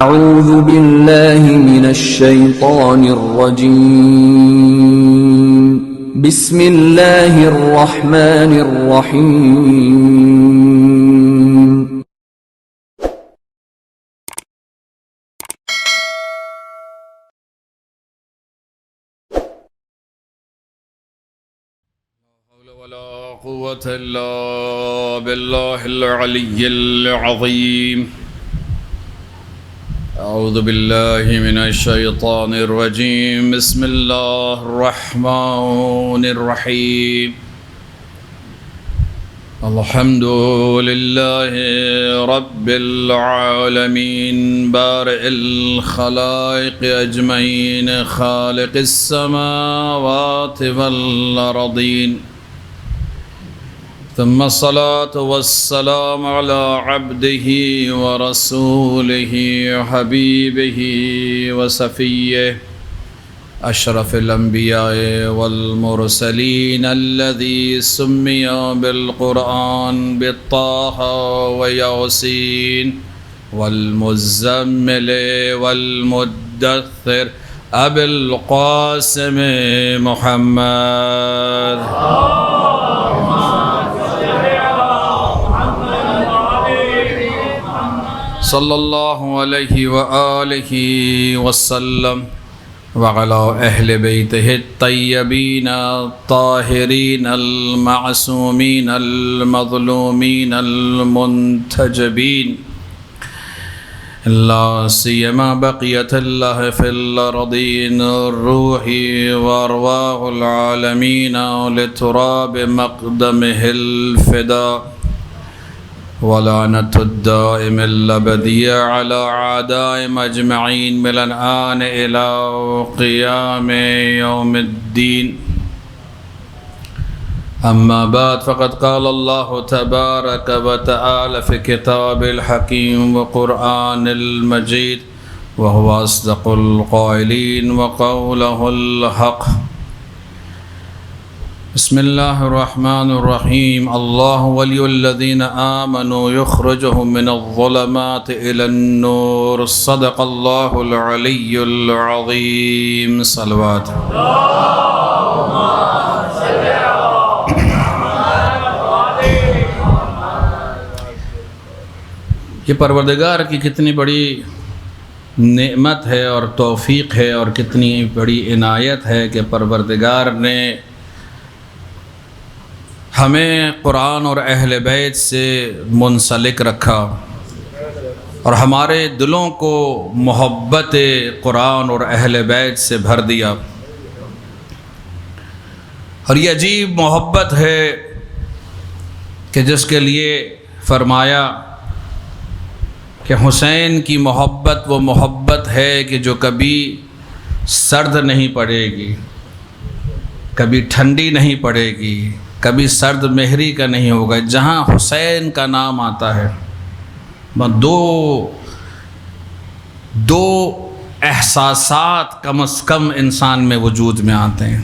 أعوذ بالله من الشيطان الرجيم بسم الله الرحمن الرحيم ولا قوة إلا بالله العلي العظيم. أعوذ بالله من الشيطان الرجيم. بسم الله الرحمن الرحيم. الحمد لله رب العالمين بارئ الخلائق أجمعين خالق السماوات والأرضين، ثم الصلاة والسلام على عبده ورسوله حبيبه وصفيه أشرف الأنبياء والمرسلين الذي سمي بالقرآن بالطه وياسين والمزمل والمدثر أبي القاسم محمد. صلی اللہ علیہ وآلہ وسلم وعلی اہل بیتہ الطیبین الطاہرین المعصومین المظلومین المنتجبین، لا سیما بقیت اللہ فی الارضین الروح وارواح العالمین لتراب مقدمہ الفداء، ولعنة الدائم الأبدية على أعدائهم أجمعين من الآن إلى قيام يوم الدين. أما بعد، فقد قال الله تبارك وتعالى في كتاب الحكيم وقرآن المجيد، وهو أصدق القائلين وقوله الحق. بسم الله الرحمن الرحيم. الله ولي الذين آمنوا يخرجهم من الظلمات إلى النور. صدق الله العلي العظيم. صلوات. یہ پروردگار کی کتنی بڑی نعمت ہے اور توفیق ہے اور کتنی بڑی عنایت ہے کہ پروردگار نے ہمیں قرآن اور اہل بیت سے منسلک رکھا اور ہمارے دلوں کو محبت قرآن اور اہل بیت سے بھر دیا. اور یہ عجیب محبت ہے کہ جس کے لیے فرمایا کہ حسین کی محبت وہ محبت ہے کہ جو کبھی سرد نہیں پڑے گی، کبھی ٹھنڈی نہیں پڑے گی، کبھی سرد مہری کا نہیں ہوگا. جہاں حسین کا نام آتا ہے دو احساسات کم از کم انسان میں وجود میں آتے ہیں،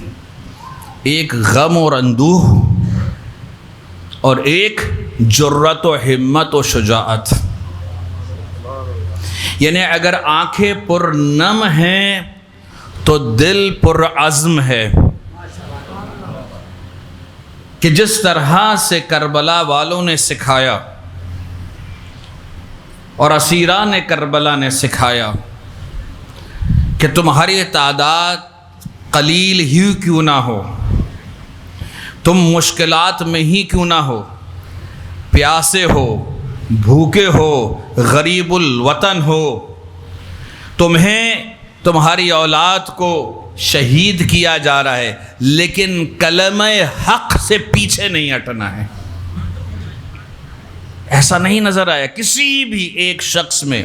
ایک غم اور اندوہ اور ایک جرأت و ہمت و شجاعت. یعنی اگر آنکھیں پر نم ہیں تو دل پر عزم ہے کہ جس طرح سے کربلا والوں نے سکھایا اور اسیران کربلا نے سکھایا کہ تمہاری تعداد قلیل ہی کیوں نہ ہو، تم مشکلات میں ہی کیوں نہ ہو، پیاسے ہو، بھوکے ہو، غریب الوطن ہو، تمہیں تمہاری اولاد کو شہید کیا جا رہا ہے، لیکن کلمہ حق سے پیچھے نہیں ہٹنا ہے. ایسا نہیں نظر آیا کسی بھی ایک شخص میں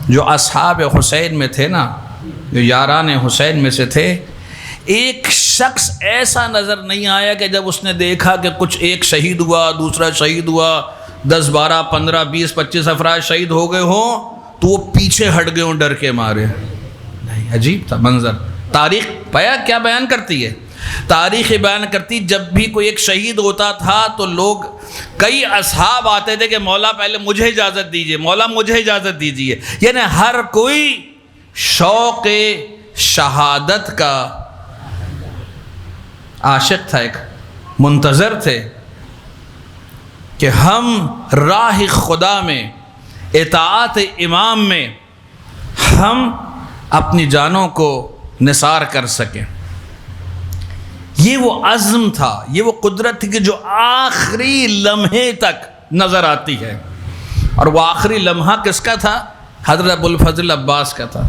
جو اصحاب حسین میں تھے نا، جو یاران حسین میں سے تھے. ایک شخص ایسا نظر نہیں آیا کہ جب اس نے دیکھا کہ کچھ ایک شہید ہوا، دوسرا شہید ہوا، 10 12 15 20 25 افراد شہید ہو گئے ہوں تو وہ پیچھے ہٹ گئے ہوں ڈر کے مارے. نہیں، عجیب تھا منظر. تاریخ پایا کیا بیان کرتی ہے؟ تاریخ بیان کرتی جب بھی کوئی ایک شہید ہوتا تھا تو لوگ کئی اصحاب آتے تھے کہ مولا پہلے مجھے اجازت دیجئے، مولا مجھے اجازت دیجئے، یعنی ہر کوئی شوق شہادت کا عاشق تھا، ایک منتظر تھے کہ ہم راہ خدا میں، اطاعت امام میں ہم اپنی جانوں کو نثار کر سکیں۔ یہ وہ عزم تھا، یہ وہ قدرت تھی کہ جو آخری لمحے تک نظر آتی ہے، اور وہ آخری لمحہ کس کا تھا؟ حضرت ابوالفضل عباس کا تھا۔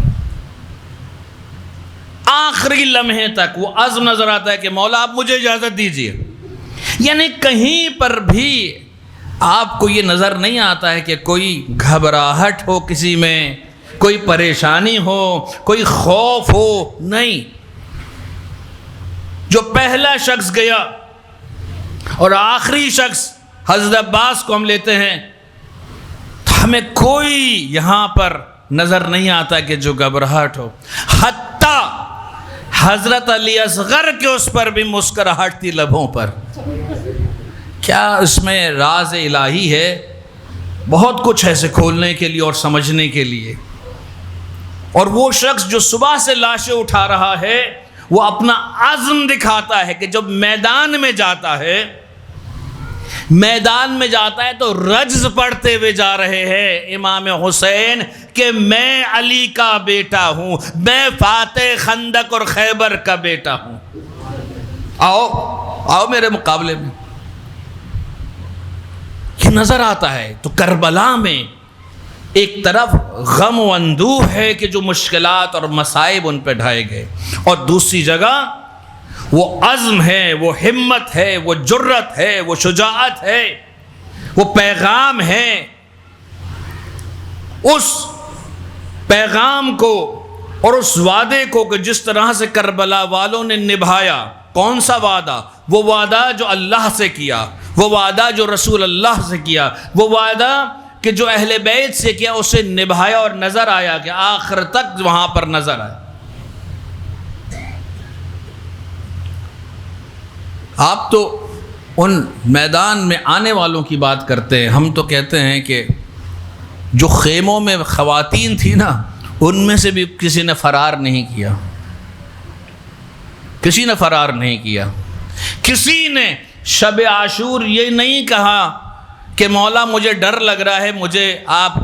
آخری لمحے تک وہ عزم نظر آتا ہے کہ مولا آپ مجھے اجازت دیجیے، یعنی کہیں پر بھی آپ کو یہ نظر نہیں آتا ہے کہ کوئی گھبراہٹ ہو کسی میں، کوئی پریشانی ہو، کوئی خوف ہو، نہیں۔ جو پہلا شخص گیا اور آخری شخص حضرت عباس کو ہم لیتے ہیں تو ہمیں کوئی یہاں پر نظر نہیں آتا کہ جو گھبراہٹ ہو، حتیٰ حضرت علی اصغر کے اس پر بھی مسکراہٹ تھی لبوں پر۔ کیا اس میں راز الہی ہے؟ بہت کچھ ہے اسے کھولنے کے لیے اور سمجھنے کے لیے۔ اور وہ شخص جو صبح سے لاشیں اٹھا رہا ہے وہ اپنا عزم دکھاتا ہے کہ جب میدان میں جاتا ہے، میدان میں جاتا ہے تو رجز پڑھتے ہوئے جا رہے ہیں امام حسین کہ میں علی کا بیٹا ہوں، میں فاتح خندق اور خیبر کا بیٹا ہوں، آؤ میرے مقابلے میں۔ یہ نظر آتا ہے۔ تو کربلا میں ایک طرف غم و اندوہ ہے کہ جو مشکلات اور مصائب ان پہ ڈھائے گئے، اور دوسری جگہ وہ عزم ہے، وہ ہمت ہے، وہ جرت ہے، وہ شجاعت ہے، وہ پیغام ہے۔ اس پیغام کو اور اس وعدے کو کہ جس طرح سے کربلا والوں نے نبھایا، کون سا وعدہ؟ وہ وعدہ جو اللہ سے کیا، وہ وعدہ جو رسول اللہ سے کیا، وہ وعدہ کہ جو اہل بیت سے کیا، اسے نبھایا اور نظر آیا کہ آخر تک وہاں پر نظر آیا۔ آپ تو ان میدان میں آنے والوں کی بات کرتے ہیں، ہم تو کہتے ہیں کہ جو خیموں میں خواتین تھی نا، ان میں سے بھی کسی نے فرار نہیں کیا، کسی نے فرار نہیں کیا۔ کسی نے شب عاشور یہ نہیں کہا کہ مولا مجھے ڈر لگ رہا ہے، مجھے آپ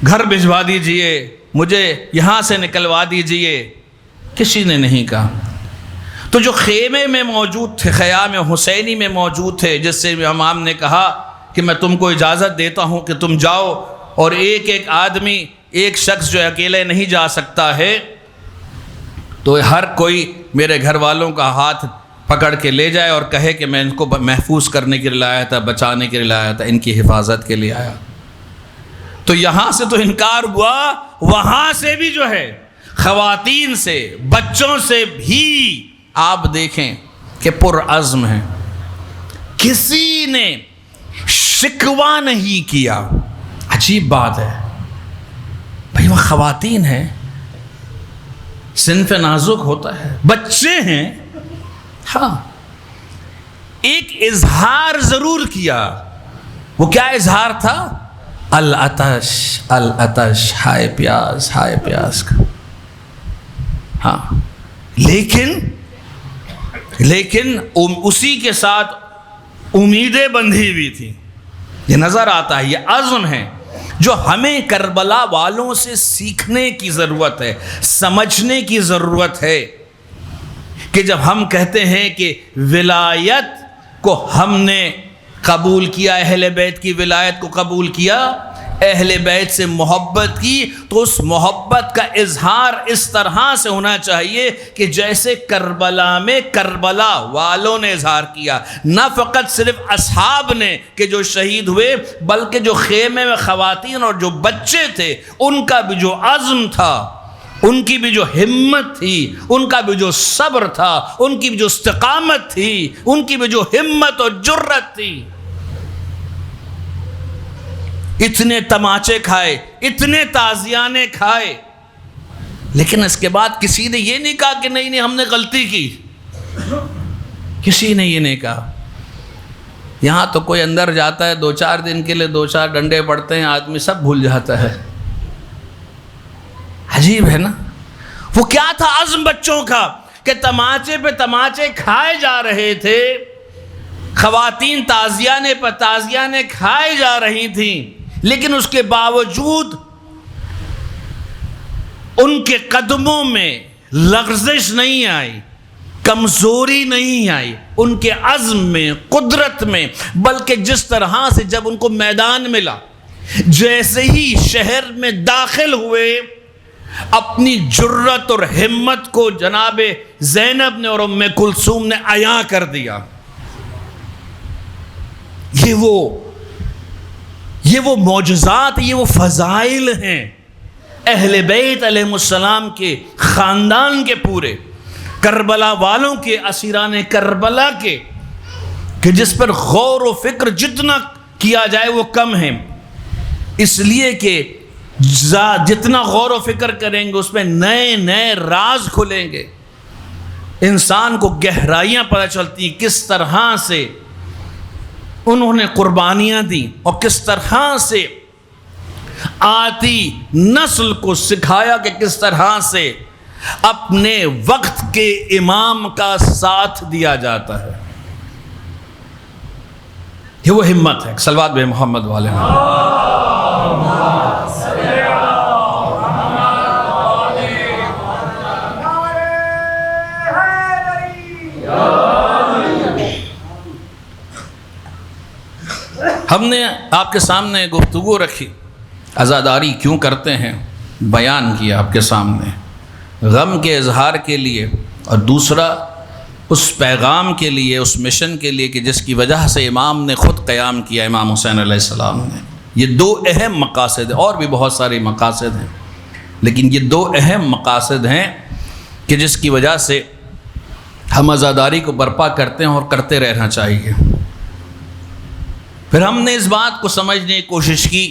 گھر بھجوا دیجئے، مجھے یہاں سے نکلوا دیجئے، کسی نے نہیں کہا۔ تو جو خیمے میں موجود تھے، خیام حسینی میں موجود تھے، جس سے امام نے کہا کہ میں تم کو اجازت دیتا ہوں کہ تم جاؤ، اور ایک ایک آدمی، ایک شخص جو اکیلے نہیں جا سکتا ہے، تو ہر کوئی میرے گھر والوں کا ہاتھ پکڑ کے لے جائے اور کہے کہ میں ان کو محفوظ کرنے کے لیے آیا تھا، بچانے کے لیے آیا تھا، ان کی حفاظت کے لیے آیا۔ تو یہاں سے تو انکار ہوا، وہاں سے بھی جو ہے خواتین سے، بچوں سے بھی آپ دیکھیں کہ پرعزم ہیں، کسی نے شکوہ نہیں کیا۔ عجیب بات ہے بھائی، وہ خواتین ہیں، صنف نازک ہوتا ہے، بچے ہیں، ہاں ایک اظہار ضرور کیا۔ وہ کیا اظہار تھا؟ العطش، العطش، ہائے پیاس، ہائے پیاس کا۔ ہاں لیکن اسی کے ساتھ امیدیں بندھی ہوئی تھی۔ یہ نظر آتا ہے، یہ عزم ہے جو ہمیں کربلا والوں سے سیکھنے کی ضرورت ہے، سمجھنے کی ضرورت ہے، کہ جب ہم کہتے ہیں کہ ولایت کو ہم نے قبول کیا، اہل بیت کی ولایت کو قبول کیا، اہل بیت سے محبت کی، تو اس محبت کا اظہار اس طرح سے ہونا چاہیے کہ جیسے کربلا میں کربلا والوں نے اظہار کیا، نہ فقط صرف اصحاب نے کہ جو شہید ہوئے، بلکہ جو خیمے میں خواتین اور جو بچے تھے، ان کا بھی جو عزم تھا، ان کی بھی جو ہمت تھی، ان کا بھی جو صبر تھا، ان کی بھی جو استقامت تھی، ان کی بھی جو ہمت اور جرت تھی۔ اتنے تماچے کھائے، اتنے تازیانے کھائے، لیکن اس کے بعد کسی نے یہ نہیں کہا کہ نہیں ہم نے غلطی کی، کسی نے یہ نہیں کہا. یہاں تو کوئی اندر جاتا ہے 2-4 دن کے لیے 2-4 ڈنڈے پڑتے ہیں، آدمی سب بھول جاتا ہے. عجیب ہے نا. وہ کیا تھا عزم بچوں کا کہ تماچے پہ تماچے کھائے جا رہے تھے، خواتین تازیانے پہ تازیانے کھائے جا رہی تھیں، لیکن اس کے باوجود ان کے قدموں میں لغزش نہیں آئی، کمزوری نہیں آئی ان کے عزم میں، قدرت میں. بلکہ جس طرح سے جب ان کو میدان ملا، جیسے ہی شہر میں داخل ہوئے، اپنی جرت اور ہمت کو جناب زینب نے اور ام کلثوم نے عیاں کر دیا. یہ وہ معجزات، یہ وہ فضائل ہیں اہل بیت علیہ السلام کے خاندان کے، پورے کربلا والوں کے، اسیران کربلا کے، کہ جس پر غور و فکر جتنا کیا جائے وہ کم ہے. اس لیے کہ جتنا غور و فکر کریں گے اس میں نئے نئے راز کھلیں گے، انسان کو گہرائیاں پتہ چلتی ہیں، کس طرح سے انہوں نے قربانیاں دیں اور کس طرح سے آتی نسل کو سکھایا کہ کس طرح سے اپنے وقت کے امام کا ساتھ دیا جاتا ہے. یہ وہ ہمت ہے. صلوات بے محمد والے ہم نے آپ کے سامنے گفتگو رکھی، عزاداری کیوں کرتے ہیں بیان کیا آپ کے سامنے، غم کے اظہار کے لیے، اور دوسرا اس پیغام کے لیے، اس مشن کے لیے کہ جس کی وجہ سے امام نے خود قیام کیا، امام حسین علیہ السلام نے. یہ 2 اہم مقاصد ہیں، اور بھی بہت سارے مقاصد ہیں، لیکن یہ 2 اہم مقاصد ہیں کہ جس کی وجہ سے ہم عزاداری کو برپا کرتے ہیں اور کرتے رہنا چاہیے. پھر ہم نے اس بات کو سمجھنے کی کوشش کی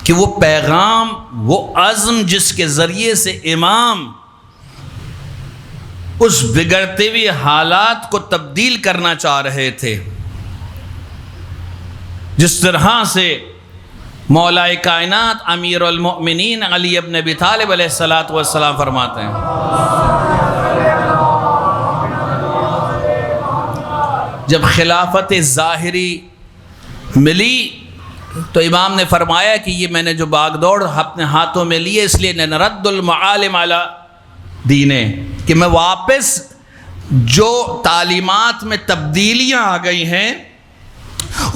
کہ وہ پیغام، وہ عزم جس کے ذریعے سے امام اس بگڑتے ہوئے حالات کو تبدیل کرنا چاہ رہے تھے، جس طرح سے مولا کائنات امیر المؤمنین علی ابن ابی طالب علیہ السلام فرماتے ہیں، جب خلافت ظاہری ملی تو امام نے فرمایا کہ یہ میں نے جو باغ دوڑ اپنے ہاتھوں میں لیے، اس لیے نرد المعالم علی دینے، کہ میں واپس جو تعلیمات میں تبدیلیاں آ گئی ہیں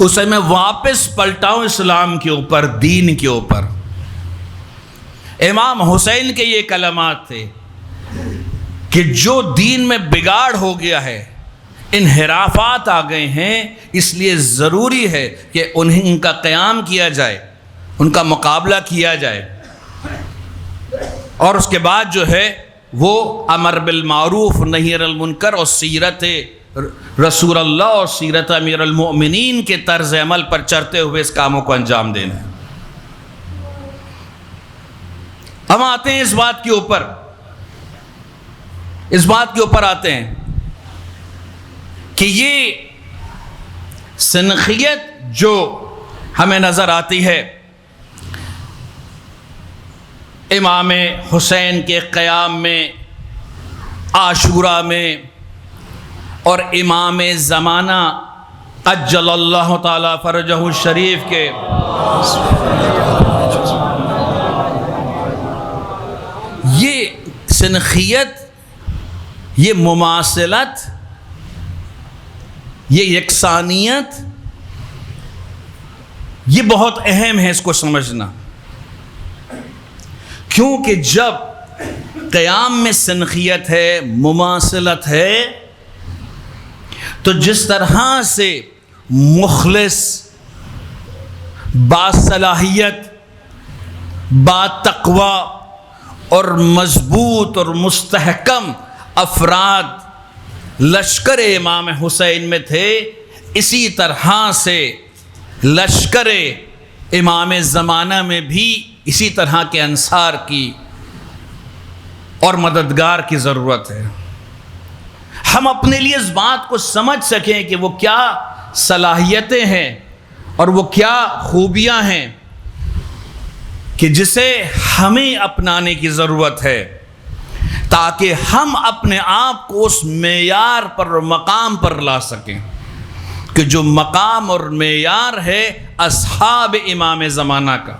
اسے میں واپس پلٹاؤں اسلام کے اوپر، دین کے اوپر. امام حسین کے یہ کلمات تھے کہ جو دین میں بگاڑ ہو گیا ہے، انحرافات آ گئے ہیں، اس لیے ضروری ہے کہ ان کا قیام کیا جائے، ان کا مقابلہ کیا جائے. اور اس کے بعد جو ہے وہ امر بالمعروف نہی عن المنکر اور سیرت رسول اللہ اور سیرت امیر المؤمنین کے طرز عمل پر چلتے ہوئے اس کاموں کو انجام دینا ہے. ہم آتے ہیں اس بات کے اوپر آتے ہیں کہ یہ سنخیت جو ہمیں نظر آتی ہے امام حسین کے قیام میں، عاشورہ میں، اور امام زمانہ عجل اللہ تعالی فرجہ الشریف کے یہ سنخیت، یہ مماثلت، یہ یکسانیت، یہ بہت اہم ہے اس کو سمجھنا. کیونکہ جب قیام میں سنخیت ہے، مماثلت ہے، تو جس طرح سے مخلص، باصلاحیت، باتقوی اور مضبوط اور مستحکم افراد لشکر امام حسین میں تھے، اسی طرح سے لشکر امام زمانہ میں بھی اسی طرح کے انصار کی اور مددگار کی ضرورت ہے. ہم اپنے لیے اس بات کو سمجھ سکیں کہ وہ کیا صلاحیتیں ہیں اور وہ کیا خوبیاں ہیں کہ جسے ہمیں اپنانے کی ضرورت ہے، تاکہ ہم اپنے آپ کو اس معیار پر اور مقام پر لا سکیں کہ جو مقام اور معیار ہے اصحاب امام زمانہ کا۔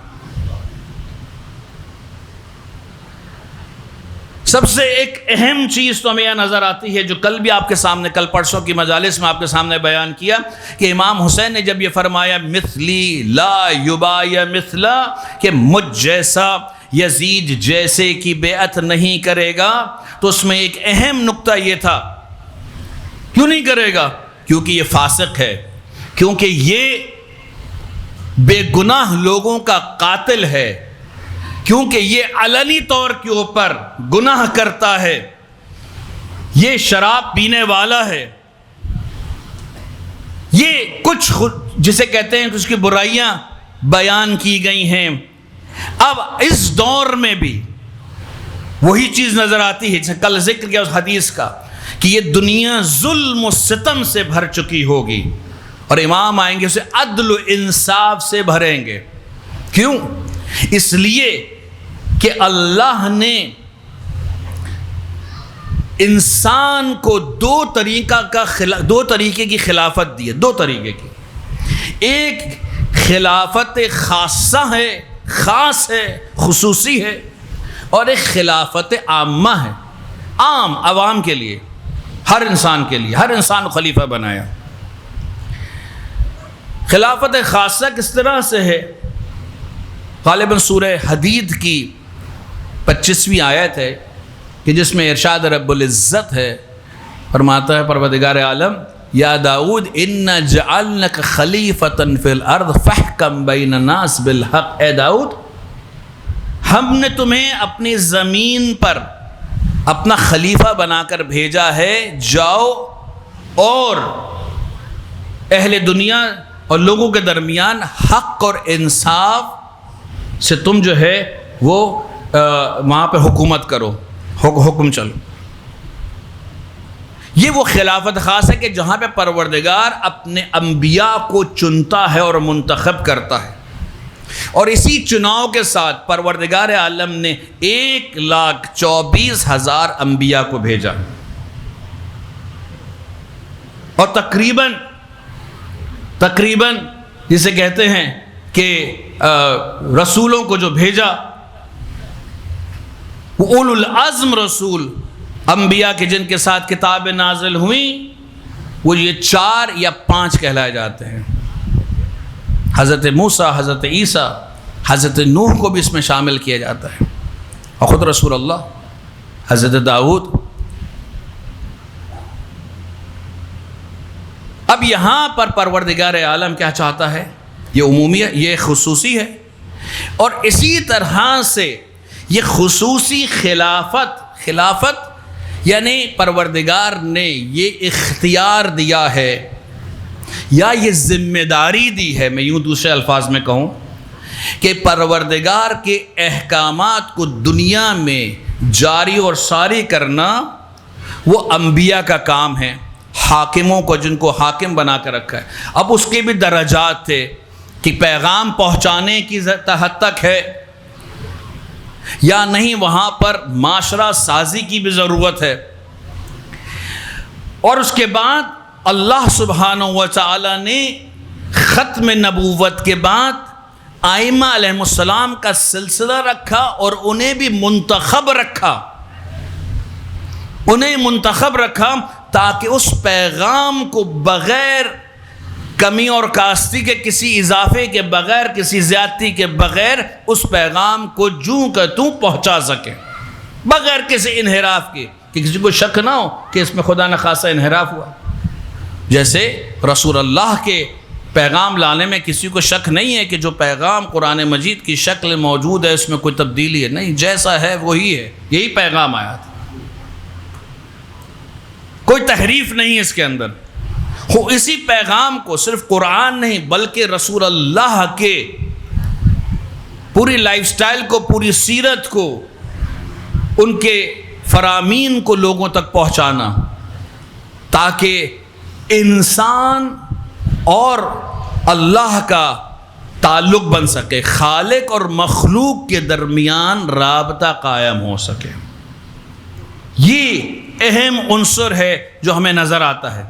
سب سے ایک اہم چیز تو ہمیں یہ نظر آتی ہے، جو کل بھی آپ کے سامنے، کل پرسوں کی مجالس میں آپ کے سامنے بیان کیا، کہ امام حسین نے جب یہ فرمایا مثلی لا یبایع مثلا، کہ مجھ جیسا یزید جیسے کی بیعت نہیں کرے گا، تو اس میں ایک اہم نقطہ یہ تھا، کیوں نہیں کرے گا؟ کیونکہ یہ فاسق ہے، کیونکہ یہ بے گناہ لوگوں کا قاتل ہے، کیونکہ یہ علنی طور کے اوپر گناہ کرتا ہے، یہ شراب پینے والا ہے، یہ کچھ جسے کہتے ہیں کہ اس کی برائیاں بیان کی گئی ہیں۔ اب اس دور میں بھی وہی چیز نظر آتی ہے، جیسے کل ذکر کیا اس حدیث کا، کہ یہ دنیا ظلم و ستم سے بھر چکی ہوگی، اور امام آئیں گے اسے عدل و انصاف سے بھریں گے۔ کیوں؟ اس لیے کہ اللہ نے انسان کو دو طریقے کی خلافت دی ہے، دو طریقے کی۔ ایک خلافت خاصہ ہے، خاص ہے، خصوصی ہے، اور ایک خلافت عامہ ہے، عام عوام کے لیے، ہر انسان کے لیے، ہر انسان کو خلیفہ بنایا۔ خلافت خاصہ کس طرح سے ہے؟ غالباً سورہ حدید کی 25ویں آیت ہے کہ جس میں ارشاد رب العزت ہے، فرماتا ہے پروردگار عالم یا داؤد انا جعلنک خلیفۃ فی الارض فاحکم بین الناس بالحق، اے داؤد ہم نے تمہیں اپنی زمین پر اپنا خلیفہ بنا کر بھیجا ہے، جاؤ اور اہل دنیا اور لوگوں کے درمیان حق اور انصاف سے تم جو ہے وہ وہاں پہ حکومت کرو، حکم چلو۔ یہ وہ خلافت خاص ہے کہ جہاں پہ پروردگار اپنے انبیاء کو چنتا ہے اور منتخب کرتا ہے، اور اسی چناؤ کے ساتھ پروردگار عالم نے 1,24,000 انبیاء کو بھیجا، اور تقریباً جسے کہتے ہیں کہ رسولوں کو جو بھیجا وہ اولو العزم رسول، انبیاء کے جن کے ساتھ کتابیں نازل ہوئیں، وہ یہ 4 یا 5 کہلائے جاتے ہیں۔ حضرت موسیٰ، حضرت عیسیٰ، حضرت نوح کو بھی اس میں شامل کیا جاتا ہے، اور خود رسول اللہ حضرت داؤد۔ اب یہاں پر پروردگار عالم کیا چاہتا ہے؟ یہ عمومی ہے، یہ خصوصی ہے، اور اسی طرح سے یہ خصوصی خلافت یعنی پروردگار نے یہ اختیار دیا ہے یا یہ ذمہ داری دی ہے، میں یوں دوسرے الفاظ میں کہوں کہ پروردگار کے احکامات کو دنیا میں جاری اور ساری کرنا وہ انبیاء کا کام ہے، حاکموں کو جن کو حاکم بنا کر رکھا ہے۔ اب اس کے بھی درجات تھے کہ پیغام پہنچانے کی حد تک ہے یا نہیں، وہاں پر معاشرہ سازی کی بھی ضرورت ہے، اور اس کے بعد اللہ سبحانہ و تعالی نے ختم نبوت کے بعد ائمہ علیہ السلام کا سلسلہ رکھا اور انہیں بھی منتخب رکھا تاکہ اس پیغام کو بغیر کمی اور کاستی کے، کسی اضافے کے بغیر، کسی زیادتی کے بغیر اس پیغام کو جوں کہ توں پہنچا سکے، بغیر کسی انحراف کے، کہ کسی کو شک نہ ہو کہ اس میں خدا نخواستہ انحراف ہوا۔ جیسے رسول اللہ کے پیغام لانے میں کسی کو شک نہیں ہے کہ جو پیغام قرآن مجید کی شکل موجود ہے اس میں کوئی تبدیلی ہے نہیں، جیسا ہے وہی ہے، یہی پیغام آیا تھا، کوئی تحریف نہیں اس کے اندر۔ اسی پیغام کو صرف قرآن نہیں بلکہ رسول اللہ کے پوری لائف سٹائل کو، پوری سیرت کو، ان کے فرامین کو لوگوں تک پہنچانا، تاکہ انسان اور اللہ کا تعلق بن سکے، خالق اور مخلوق کے درمیان رابطہ قائم ہو سکے۔ یہ اہم عنصر ہے جو ہمیں نظر آتا ہے،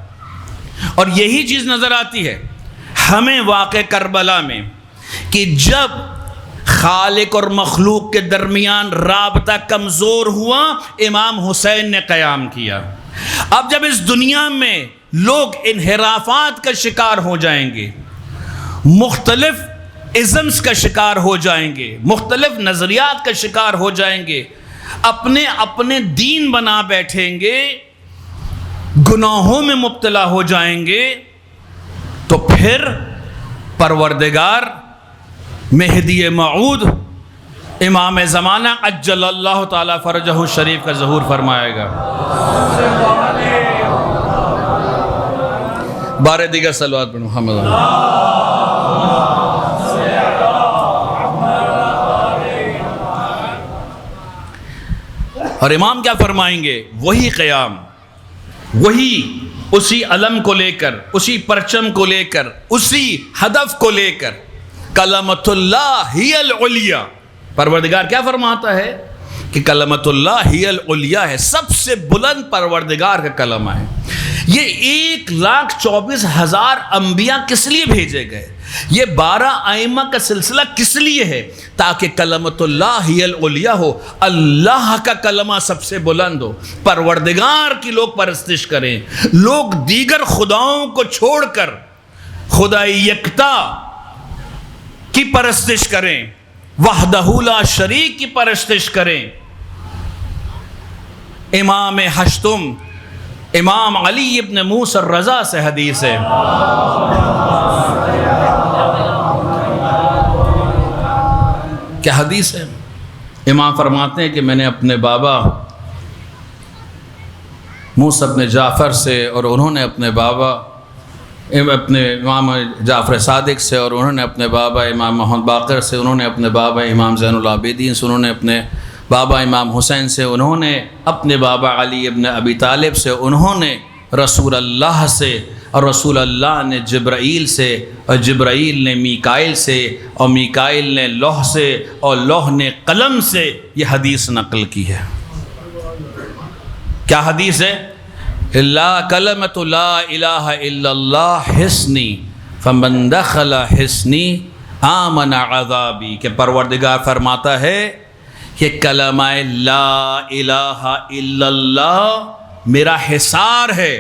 اور یہی چیز نظر آتی ہے ہمیں واقع کربلا میں، کہ جب خالق اور مخلوق کے درمیان رابطہ کمزور ہوا، امام حسین نے قیام کیا۔ اب جب اس دنیا میں لوگ انحرافات کا شکار ہو جائیں گے، مختلف ازمز کا شکار ہو جائیں گے، مختلف نظریات کا شکار ہو جائیں گے، اپنے دین بنا بیٹھیں گے، گناہوں میں مبتلا ہو جائیں گے، تو پھر پروردگار مہدی موعود امام زمانہ عجل اللہ تعالی فرجہ شریف کا ظہور فرمائے گا۔ بارے دیگر صلوات پر محمد۔ اور امام کیا فرمائیں گے؟ وہی قیام، وہی اسی علم کو لے کر، اسی پرچم کو لے کر، اسی ہدف کو لے کر، کلمۃ اللہ ہی العلیٰ۔ پروردگار کیا فرماتا ہے کہ کلمۃ اللہ ہی العلیٰ ہے، سب سے بلند پروردگار کا کلمہ ہے۔ یہ 1,24,000 انبیاء کس لیے بھیجے گئے؟ یہ 12 ائمہ کا سلسلہ کس لیے ہے؟ تاکہ کلمۃ اللہ ہی العلیٰ ہو، اللہ کا کلمہ سب سے بلند ہو، پروردگار کی لوگ پرستش کریں، لوگ دیگر خداؤں کو چھوڑ کر خدا یکتا کی پرستش کریں، وحدہ لا شریک کی پرستش کریں۔ امام ہشتم امام علی ابن موسیٰ الرضا سے حدیث ہے، کیا حدیث ہے؟ امام فرماتے ہیں کہ میں نے اپنے بابا موسیٰ ابن جعفر سے، اور انہوں نے اپنے بابا اپنے امام جعفر صادق سے، اور انہوں نے اپنے بابا امام محمد باقر سے، انہوں نے اپنے بابا امام زین العابدین سے، انہوں نے اپنے بابا امام حسین سے، انہوں نے اپنے بابا علی ابن ابی طالب سے، انہوں نے رسول اللہ سے، اور رسول اللہ نے جبرائیل سے، اور جبرائیل نے میکائیل سے، اور میکائیل نے لوح سے، اور لوح نے قلم سے یہ حدیث نقل کی ہے۔ کیا حدیث ہے؟ لا کلمۃ لا الہ الا اللہ حصنی فمن دخل حصنی آمن عذابی، کہ پروردگار فرماتا ہے کہ کلمہ لا الہ الا اللہ میرا حصار ہے،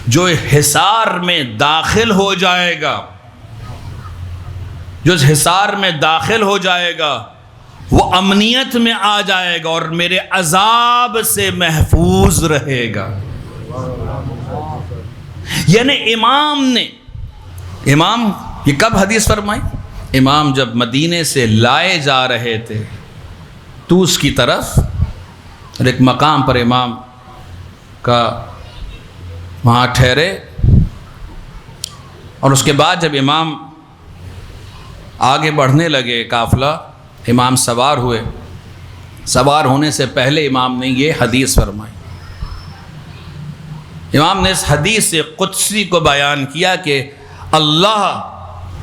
جو حصار میں داخل ہو جائے گا، جو اس حصار میں داخل ہو جائے گا وہ امنیت میں آ جائے گا اور میرے عذاب سے محفوظ رہے گا۔ یعنی امام یہ کب حدیث فرمائی؟ امام جب مدینے سے لائے جا رہے تھے طوس کی طرف، اور ایک مقام پر امام کا وہاں ٹھہرے، اور اس کے بعد جب امام آگے بڑھنے لگے قافلہ، امام سوار ہوئے، سوار ہونے سے پہلے امام نے یہ حدیث فرمائی۔ امام نے اس حدیث سے قدسی کو بیان کیا کہ اللہ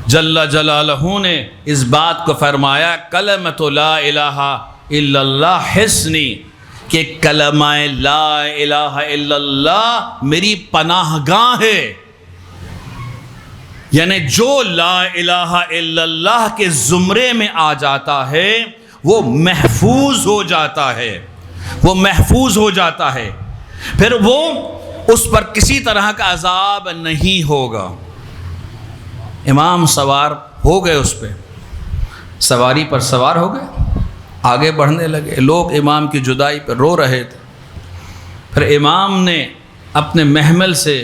جل جلالہ نے اس بات کو فرمایا کلمۃ لا الہ الا اللہ حصنی، کہ کلمہ لا الہ الا اللہ میری پناہ گاہ ہے۔ یعنی جو لا الہ الا اللہ کے زمرے میں آ جاتا ہے وہ محفوظ ہو جاتا ہے، وہ محفوظ ہو جاتا ہے، پھر وہ اس پر کسی طرح کا عذاب نہیں ہوگا۔ امام سوار ہو گئے، اس پہ سواری پر سوار ہو گئے، آگے بڑھنے لگے، لوگ امام کی جدائی پر رو رہے تھے۔ پھر امام نے اپنے محمل سے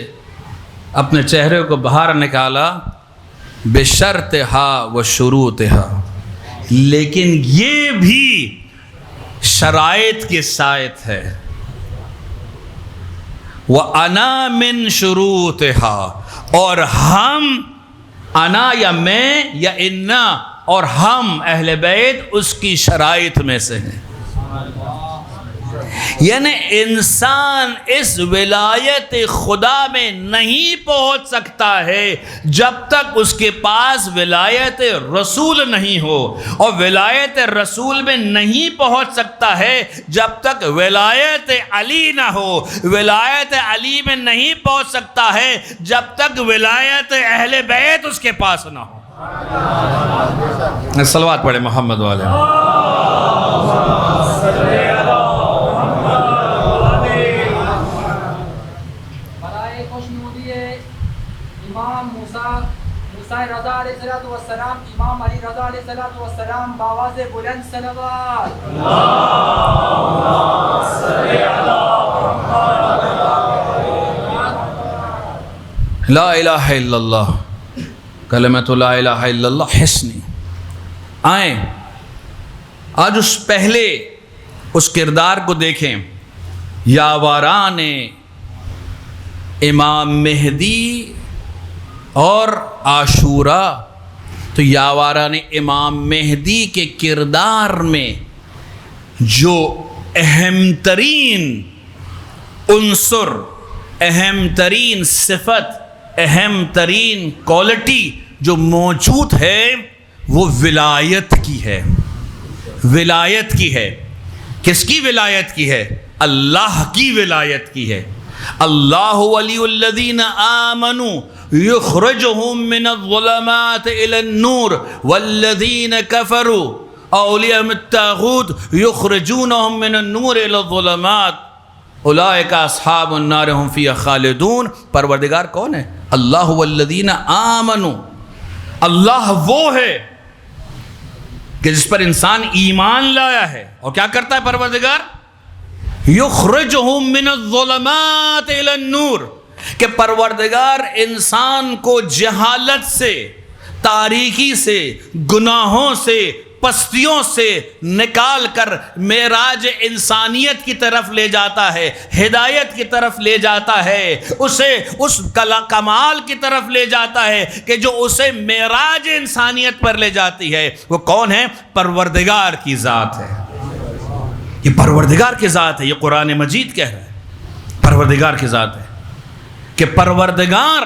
اپنے چہرے کو باہر نکالا، بشرطہا و شروطہا، لیکن یہ بھی شرائط کے ساتھ ہے، وَأَنَا مِن شُرُوطِهَا، اور ہم، انا یا میں یا انا، اور ہم اہل بیت اس کی شرائط میں سے ہیں۔ یعنی انسان اس ولایت خدا میں نہیں پہنچ سکتا ہے جب تک اس کے پاس ولایت رسول نہیں ہو، اور ولایت رسول میں نہیں پہنچ سکتا ہے جب تک ولایت علی نہ ہو، ولایت علی میں نہیں پہنچ سکتا ہے جب تک ولایت اہل بیت اس کے پاس نہ ہو۔ صلوات پڑھے محمد والے۔ برائے خوشنودی امام موسیٰ رضا علیہ السلام، امام علی رضا علیہ السلام بآواز بلند صلوات۔ لا الہ الا اللہ، کلمۃ لا الہ الا اللہ حسنی۔ آئیں آج اس پہلے اس کردار کو دیکھیں، یاوران امام مہدی اور عاشورہ۔ تو یاوران امام مہدی کے کردار میں جو اہم ترین عنصر، اہم ترین صفت، اہم ترین کوالٹی جو موجود ہے وہ ولایت کی ہے۔ ولایت کی ہے۔ کس کی ولایت کی ہے؟ اللہ کی ولایت کی ہے۔ اللہ ولی الذین آمنوا یخرجہم من الظلمات الی النور والذین کفروا اولیاء الطاغوت یخرجونہم من النور الی الظلمات اولئک اصحاب النار هم فیہا خالدون۔ پروردگار کون ہے؟ اللہ والذین آمنوا۔ اللہ وہ ہے کہ جس پر انسان ایمان لایا ہے، اور کیا کرتا ہے پروردگار؟ یخرجہم من الظلمات الی النور، کہ پروردگار انسان کو جہالت سے، تاریکی سے، گناہوں سے، پستیوں سے نکال کر معراج انسانیت کی طرف لے جاتا ہے، ہدایت کی طرف لے جاتا ہے، اسے اس کمال کی طرف لے جاتا ہے کہ جو اسے معراج انسانیت پر لے جاتی ہے۔ وہ کون ہے؟ پروردگار کی ذات ہے۔ یہ پروردگار کی ذات ہے، یہ قرآن مجید کہہ رہا ہے پروردگار کی ذات ہے، کہ پروردگار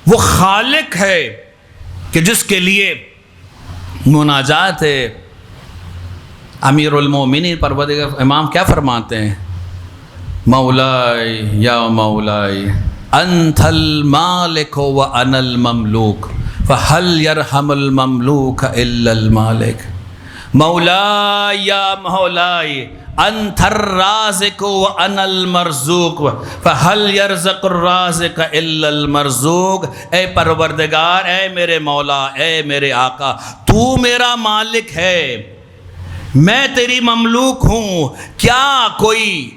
وہ خالق ہے کہ جس کے لیے مناجات ہے۔ امیر المومنین پروردگار امام کیا فرماتے ہیں؟ مولائی یا مولائی انت المالک وانا المملوک فہل یرحم المملوک الا المالک۔ مولائی یا مولائی انت الرازق وانا المرزوق فہل یرزق الرازق الا المرزوق۔ اے پروردگار، اے میرے مولا، اے میرے آقا، تو میرا مالک ہے، میں تیری مملوک ہوں۔ کیا کوئی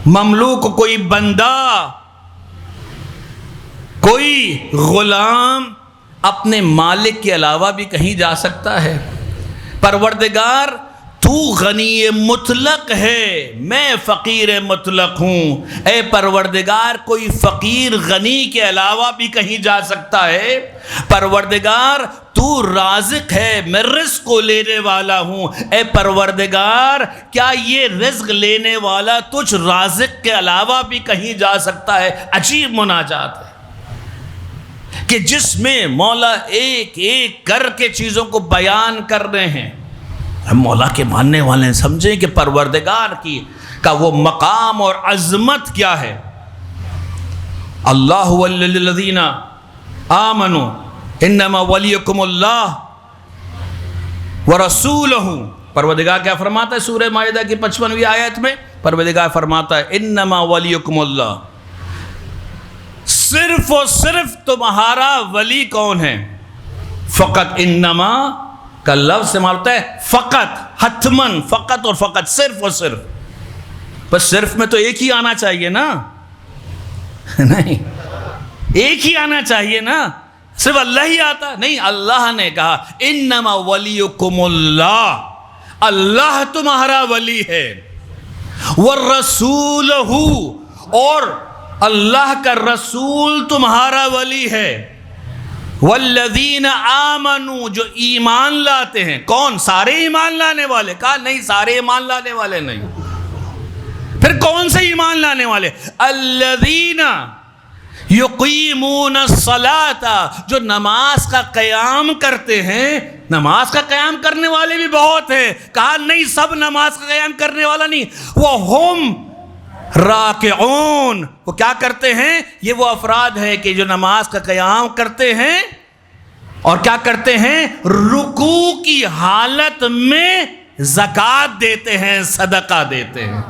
مملوک، کوئی بندہ، کوئی غلام اپنے مالک کے علاوہ بھی کہیں جا سکتا ہے؟ پروردگار تو غنی مطلق ہے، میں فقیر مطلق ہوں۔ اے پروردگار، کوئی فقیر غنی کے علاوہ بھی کہیں جا سکتا ہے؟ پروردگار تو رازق ہے، میں رزق کو لینے والا ہوں۔ اے پروردگار، کیا یہ رزق لینے والا تجھ رازق کے علاوہ بھی کہیں جا سکتا ہے؟ عجیب مناجات ہے کہ جس میں مولا ایک ایک کر کے چیزوں کو بیان کر رہے ہیں۔ ہم مولا کے ماننے والے سمجھیں کہ پروردگار کا وہ مقام اور عظمت کیا ہے۔ اللہ والذین آمنوا انما ولیکم اللہ ورسولہ۔ پروردگار کیا فرماتا ہے سورہ مائدہ کی 55ویں آیت میں؟ پروردگار فرماتا ہے انما ولیکم اللہ، صرف اور صرف تمہارا ولی کون ہے؟ فقط، انما کا لفظ استعمال ہوتا ہے فقط، حتمن، فقط اور فقط، صرف اور صرف۔ بس صرف میں تو ایک ہی آنا چاہیے نا، نہیں ایک ہی آنا چاہیے نا، صرف اللہ ہی آتا نہیں۔ اللہ نے کہا انما ولیکم اللہ، اللہ تمہارا ولی ہے، والرسولہ، اور اللہ کا رسول تمہارا ولی ہے۔ والذین آمنوا، جو ایمان لاتے ہیں. کون؟ سارے ایمان لانے والے؟ کہا نہیں، سارے ایمان لانے والے نہیں. پھر کون سے ایمان لانے والے؟ الذین یقیمون الصلاۃ، جو نماز کا قیام کرتے ہیں. نماز کا قیام کرنے والے بھی بہت ہیں. کہا نہیں، سب نماز کا قیام کرنے والا نہیں. وَهُمْ راکعون، وہ کیا کرتے ہیں؟ یہ وہ افراد ہیں کہ جو نماز کا قیام کرتے ہیں اور کیا کرتے ہیں؟ رکوع کی حالت میں زکوٰۃ دیتے ہیں، صدقہ دیتے ہیں.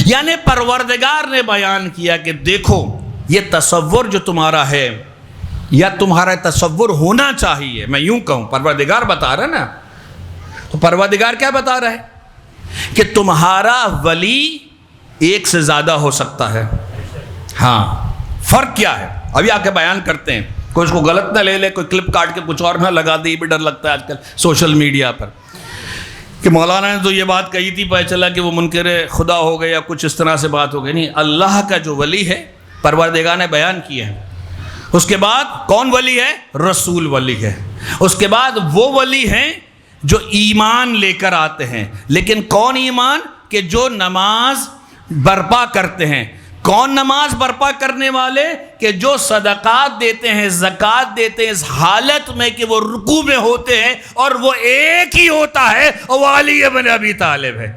یعنی پروردگار نے بیان کیا کہ دیکھو یہ تصور جو تمہارا ہے یا تمہارا تصور ہونا چاہیے، میں یوں کہوں، پروردگار بتا رہا ہے نا. تو پروردگار کیا بتا رہا ہے؟ کہ تمہارا ولی ایک سے زیادہ ہو سکتا ہے. ہاں، فرق کیا ہے ابھی آ کے بیان کرتے ہیں. کوئی اس کو غلط نہ لے لے، کوئی کلپ کاٹ کے کچھ اور نہ لگا دے. یہ بھی ڈر لگتا ہے آج کل سوشل میڈیا پر کہ مولانا نے تو یہ بات کہی تھی، پتہ چلا کہ وہ منکر خدا ہو گئے یا کچھ اس طرح سے بات ہو گئی. نہیں، اللہ کا جو ولی ہے پروردگار نے بیان کیا ہے. اس کے بعد کون ولی ہے؟ رسول ولی ہے. اس کے بعد وہ ولی ہیں جو ایمان لے کر آتے ہیں. لیکن کون ایمان؟ کہ جو نماز برپا کرتے ہیں. کون نماز برپا کرنے والے؟ کہ جو صدقات دیتے ہیں، زکوٰۃ دیتے ہیں اس حالت میں کہ وہ رکوع میں ہوتے ہیں، اور وہ ایک ہی ہوتا ہے، اور وہ علی بن ابی طالب ہے.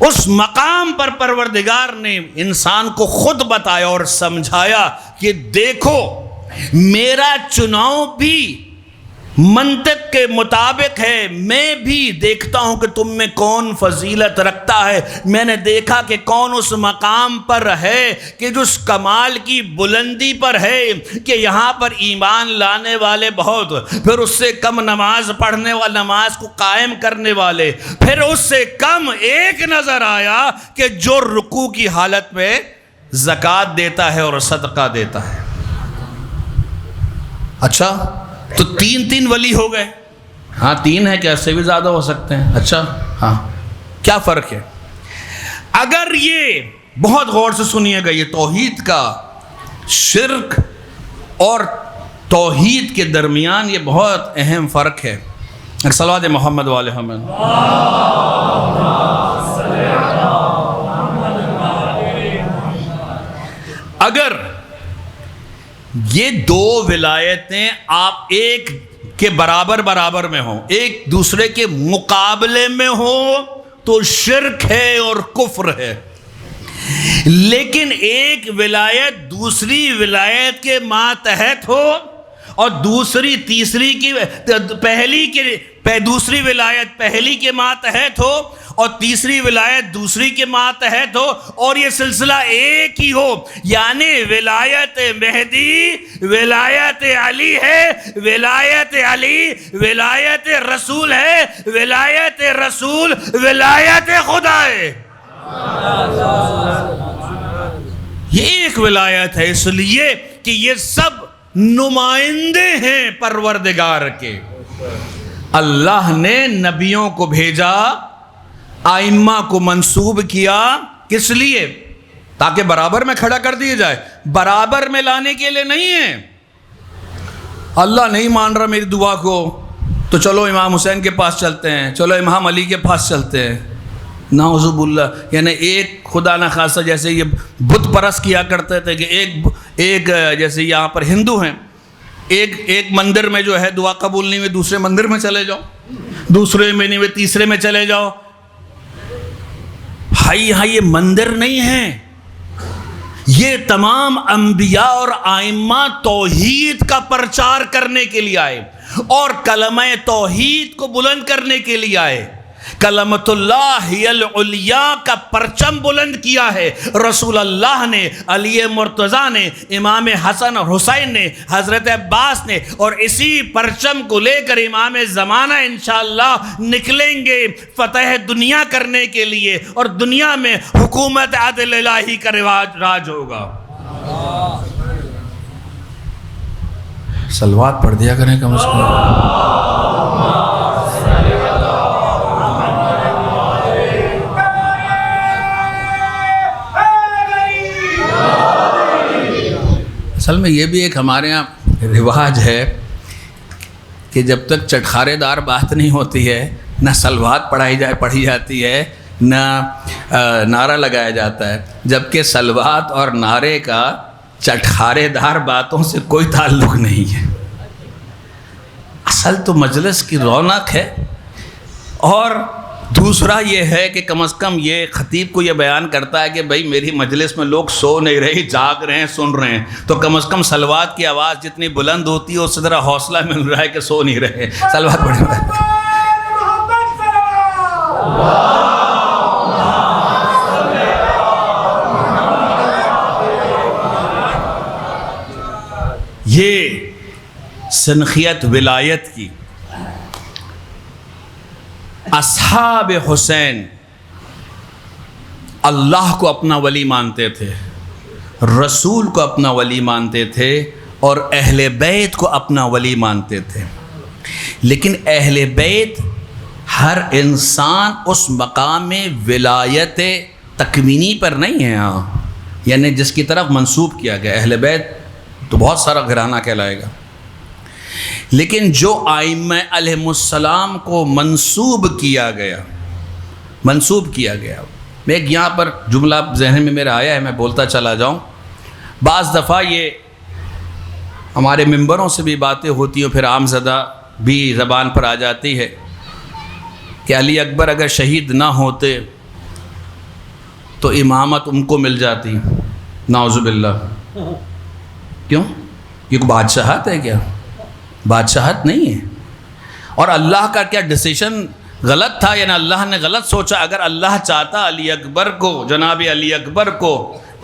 اس مقام پر پروردگار نے انسان کو خود بتایا اور سمجھایا کہ دیکھو میرا چناؤ بھی منطق کے مطابق ہے. میں بھی دیکھتا ہوں کہ تم میں کون فضیلت رکھتا ہے. میں نے دیکھا کہ کون اس مقام پر ہے کہ جو اس کمال کی بلندی پر ہے کہ یہاں پر ایمان لانے والے بہت، پھر اس سے کم نماز پڑھنے والے، نماز کو قائم کرنے والے، پھر اس سے کم ایک نظر آیا کہ جو رکوع کی حالت میں زکوٰۃ دیتا ہے اور صدقہ دیتا ہے. اچھا، تو تین ولی ہو گئے. ہاں، تین ہے کہ اس سے بھی زیادہ ہو سکتے ہیں. اچھا، ہاں، کیا فرق ہے؟ اگر یہ بہت غور سے سنیے گا، یہ توحید کا، شرک اور توحید کے درمیان یہ بہت اہم فرق ہے. صلوات محمد والے محمد. اگر یہ دو ولایتیں آپ ایک کے برابر میں ہوں، ایک دوسرے کے مقابلے میں ہوں، تو شرک ہے اور کفر ہے. لیکن ایک ولایت دوسری ولایت کے ماتحت ہو اور دوسری تیسری کی دوسری ولایت پہلی کے ماتحت ہو اور تیسری ولایت دوسری کے ماتحت ہو، اور یہ سلسلہ ایک ہی ہو. یعنی ولایت مہدی ولایت علی ہے، ولایت علی ولایت رسول ہے، ولایت رسول ولایت خدا ہے. یہ ایک ولایت ہے، اس لیے کہ یہ سب نمائندے ہیں پروردگار کے. اللہ نے نبیوں کو بھیجا، آئمہ کو منسوب کیا، کس لیے؟ تاکہ برابر میں کھڑا کر دیے جائے، برابر میں لانے کے لیے نہیں ہے. اللہ نہیں مان رہا میری دعا کو، تو چلو امام حسین کے پاس چلتے ہیں، چلو امام علی کے پاس چلتے ہیں. نعوذ باللہ. یعنی ایک خدا نخواستہ جیسے یہ بت پرست کیا کرتے تھے کہ ایک جیسے یہاں پر ہندو ہیں، ایک مندر میں جو ہے دعا قبول نہیں ہوئی، دوسرے مندر میں چلے جاؤ، دوسرے میں نہیں ہوئے تیسرے میں چلے جاؤ. ہائی یہ مندر نہیں ہے، یہ تمام انبیاء اور آئمہ توحید کا پرچار کرنے کے لیے آئے اور کلمہ توحید کو بلند کرنے کے لیے آئے. کلمۃ اللہ ہی العلیاء کا پرچم بلند کیا ہے رسول اللہ نے، علی مرتضیٰ نے، امام حسن اور حسین نے، حضرت عباس نے، اور اسی پرچم کو لے کر امام زمانہ انشاءاللہ نکلیں گے فتح دنیا کرنے کے لیے، اور دنیا میں حکومت عدل الہی کا راج ہوگا. صلوات پڑھ دیا کریں کم از کم. اصل میں یہ بھی ایک ہمارے یہاں رواج ہے کہ جب تک چٹخارے دار بات نہیں ہوتی ہے نہ سلوات پڑھی جاتی ہے نہ نعرہ لگایا جاتا ہے، جبکہ سلوات اور نعرے کا چٹخارے دار باتوں سے کوئی تعلق نہیں ہے۔ اصل تو مجلس کی رونق ہے، اور دوسرا یہ ہے کہ کم از کم یہ خطیب کو یہ بیان کرتا ہے کہ بھائی میری مجلس میں لوگ سو نہیں رہے، جاگ رہے ہیں، سن رہے ہیں، تو کم از کم سلوات کی آواز جتنی بلند ہوتی ہے اس سے ذرا حوصلہ مل رہا ہے کہ سو نہیں رہے۔ سلوات پڑھیں۔ یہ سنخیت ولایت کی، اصحاب حسین اللہ کو اپنا ولی مانتے تھے، رسول کو اپنا ولی مانتے تھے، اور اہل بیت کو اپنا ولی مانتے تھے۔ لیکن اہل بیت ہر انسان اس مقام ولایت تکوینی پر نہیں ہے، یعنی جس کی طرف منسوب کیا گیا۔ اہل بیت تو بہت سارا گھرانہ کہلائے گا، لیکن جو ائمہ علیہم السلام کو منسوب کیا گیا، میں ایک یہاں پر جملہ ذہن میں میرا آیا ہے، میں بولتا چلا جاؤں۔ بعض دفعہ یہ ہمارے ممبروں سے بھی باتیں ہوتی ہیں، پھر عام زدہ بھی زبان پر آ جاتی ہے کہ علی اکبر اگر شہید نہ ہوتے تو امامت ان کو مل جاتی، نعوذ باللہ۔ کیوں؟ یہ کوئی بادشاہت ہے کیا؟ بادشاہت نہیں ہے۔ اور اللہ کا کیا ڈیسیشن غلط تھا؟ یعنی اللہ نے غلط سوچا؟ اگر اللہ چاہتا علی اکبر کو، جناب علی اکبر کو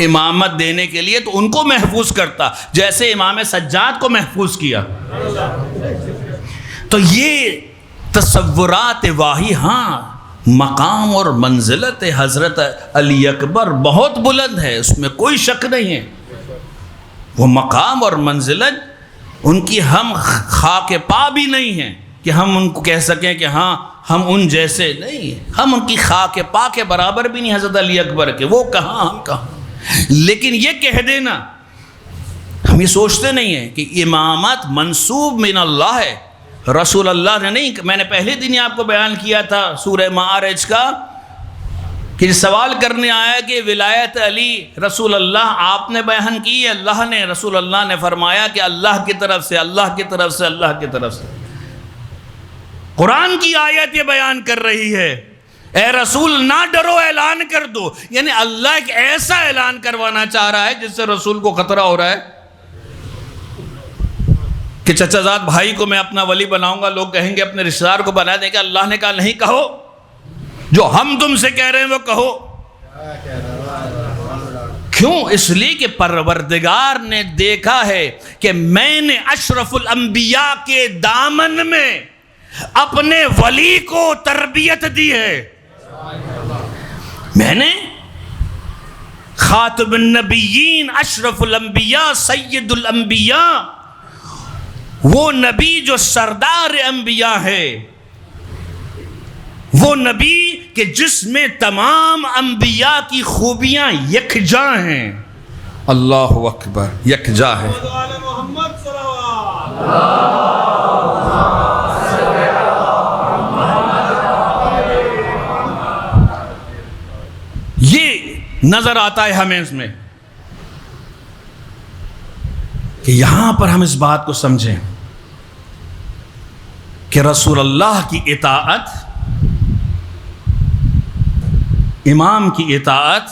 امامت دینے کے لیے تو ان کو محفوظ کرتا، جیسے امام سجاد کو محفوظ کیا۔ تو یہ تصورات واہی، ہاں مقام اور منزلت حضرت علی اکبر بہت بلند ہے، اس میں کوئی شک نہیں ہے۔ وہ مقام اور منزلت ان کی ہم خاک پا بھی نہیں ہیں کہ ہم ان کو کہہ سکیں کہ ہاں ہم ان جیسے نہیں ہیں، ہم ان کی خاک پا کے برابر بھی نہیں حضرت علی اکبر کے، وہ کہاں ہم کہاں۔ لیکن یہ کہہ دینا، ہم یہ سوچتے نہیں ہیں کہ امامت منسوب من اللہ ہے، رسول اللہ نے نہیں۔ میں نے پہلے دن ہی آپ کو بیان کیا تھا سورہ معارج کا، کہ سوال کرنے آیا کہ ولایت علی رسول اللہ آپ نے بیان کی ہے، اللہ نے، رسول اللہ نے فرمایا کہ اللہ کی طرف سے، اللہ کی طرف سے، اللہ کی طرف سے۔ قرآن کی آیت یہ بیان کر رہی ہے، اے رسول نہ ڈرو، اعلان کر دو۔ یعنی اللہ ایک ایسا اعلان کروانا چاہ رہا ہے جس سے رسول کو خطرہ ہو رہا ہے کہ چچا زاد بھائی کو میں اپنا ولی بناؤں گا، لوگ کہیں گے اپنے رشتہ دار کو بنا دیں گے۔ اللہ نے کہا نہیں، کہو جو ہم تم سے کہہ رہے ہیں وہ کہو۔ کیوں؟ اس لیے کہ پروردگار نے دیکھا ہے کہ میں نے اشرف الانبیاء کے دامن میں اپنے ولی کو تربیت دی ہے۔ میں نے خاتم النبیین، اشرف الانبیاء، سید الانبیاء، وہ نبی جو سردار انبیاء ہے، وہ نبی کہ جس میں تمام انبیاء کی خوبیاں یکجا ہیں۔ اللہ اکبر، یکجا ہے۔ یہ نظر آتا ہے ہمیں اس میں کہ یہاں پر ہم اس بات کو سمجھیں کہ رسول اللہ کی اطاعت، امام کی اطاعت،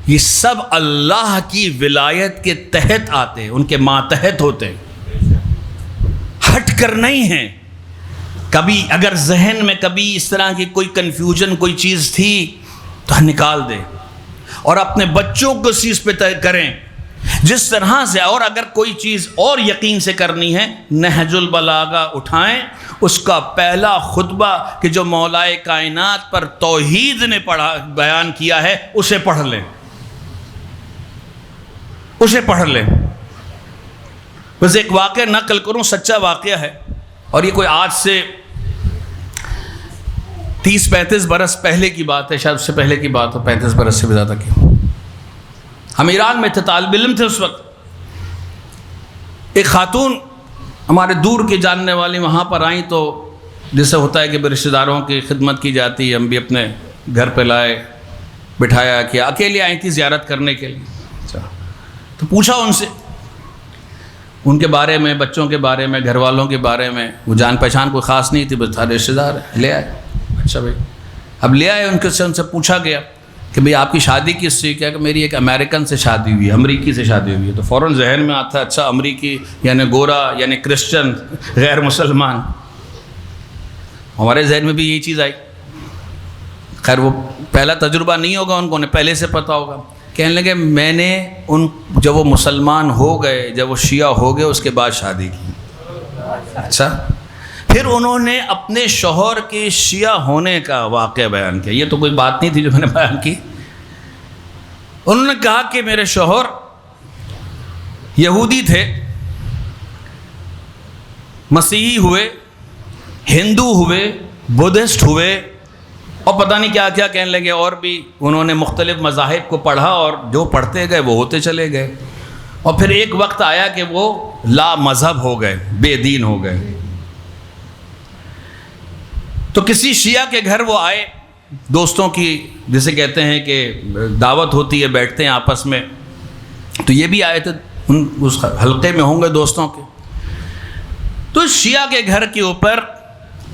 یہ سب اللہ کی ولایت کے تحت آتے ہیں، ان کے ماتحت ہوتے ہیں، ہٹ کر نہیں ہیں۔ کبھی اگر ذہن میں کبھی اس طرح کی کوئی کنفیوژن کوئی چیز تھی تو نکال دیں، اور اپنے بچوں کو اس چیز پہ کریں جس طرح سے۔ اور اگر کوئی چیز اور یقین سے کرنی ہے، نہج البلاغہ اٹھائیں، اس کا پہلا خطبہ کہ جو مولائے کائنات پر توحید نے بیان کیا ہے، اسے پڑھ لیں، اسے پڑھ لیں۔ بس ایک واقعہ نقل کروں، سچا واقعہ ہے، اور یہ کوئی آج سے 30-35 برس پہلے کی بات ہے، شاید اس سے پہلے کی بات ہو، 35 برس سے بھی زیادہ کی۔ ہم ایران میں تھے، طالب علم تھے اس وقت۔ ایک خاتون ہمارے دور کی جاننے والی وہاں پر آئیں تو جیسے ہوتا ہے کہ رشتہ داروں کی خدمت کی جاتی ہے، ہم بھی اپنے گھر پہ لائے، بٹھایا کہ اکیلے آئی تھی زیارت کرنے کے لیے. اچھا، تو پوچھا ان سے ان کے بارے میں، بچوں کے بارے میں، گھر والوں کے بارے میں. وہ جان پہچان کوئی خاص نہیں تھی، بس سارے رشتہ دار لے آئے. اچھا بھائی، اب لے آئے ان سے پوچھا گیا کہ بھئی آپ کی شادی کس سے؟ کیا کہ میری ایک امریکن سے شادی ہوئی ہے، امریکی سے شادی ہوئی ہے. تو فوراً ذہن میں آتا ہے اچھا امریکی یعنی گورا یعنی کرسچن غیر مسلمان. ہمارے ذہن میں بھی یہی چیز آئی. خیر وہ پہلا تجربہ نہیں ہوگا ان کو، انہیں پہلے سے پتہ ہوگا. کہنے لگے میں نے جب وہ مسلمان ہو گئے، جب وہ شیعہ ہو گئے، اس کے بعد شادی کی. اچھا، پھر انہوں نے اپنے شوہر کے شیعہ ہونے کا واقعہ بیان کیا. یہ تو کوئی بات نہیں تھی جو میں نے بیان کی. انہوں نے کہا کہ میرے شوہر یہودی تھے، مسیحی ہوئے، ہندو ہوئے، بدھسٹ ہوئے، اور پتہ نہیں کیا کیا کہنے لگے. اور بھی انہوں نے مختلف مذاہب کو پڑھا اور جو پڑھتے گئے وہ ہوتے چلے گئے. اور پھر ایک وقت آیا کہ وہ لا مذہب ہو گئے، بے دین ہو گئے. تو کسی شیعہ کے گھر وہ آئے، دوستوں کی جسے کہتے ہیں کہ دعوت ہوتی ہے، بیٹھتے ہیں آپس میں. تو یہ بھی آئے تھے، اس حلقے میں ہوں گے دوستوں کے. تو شیعہ کے گھر کے اوپر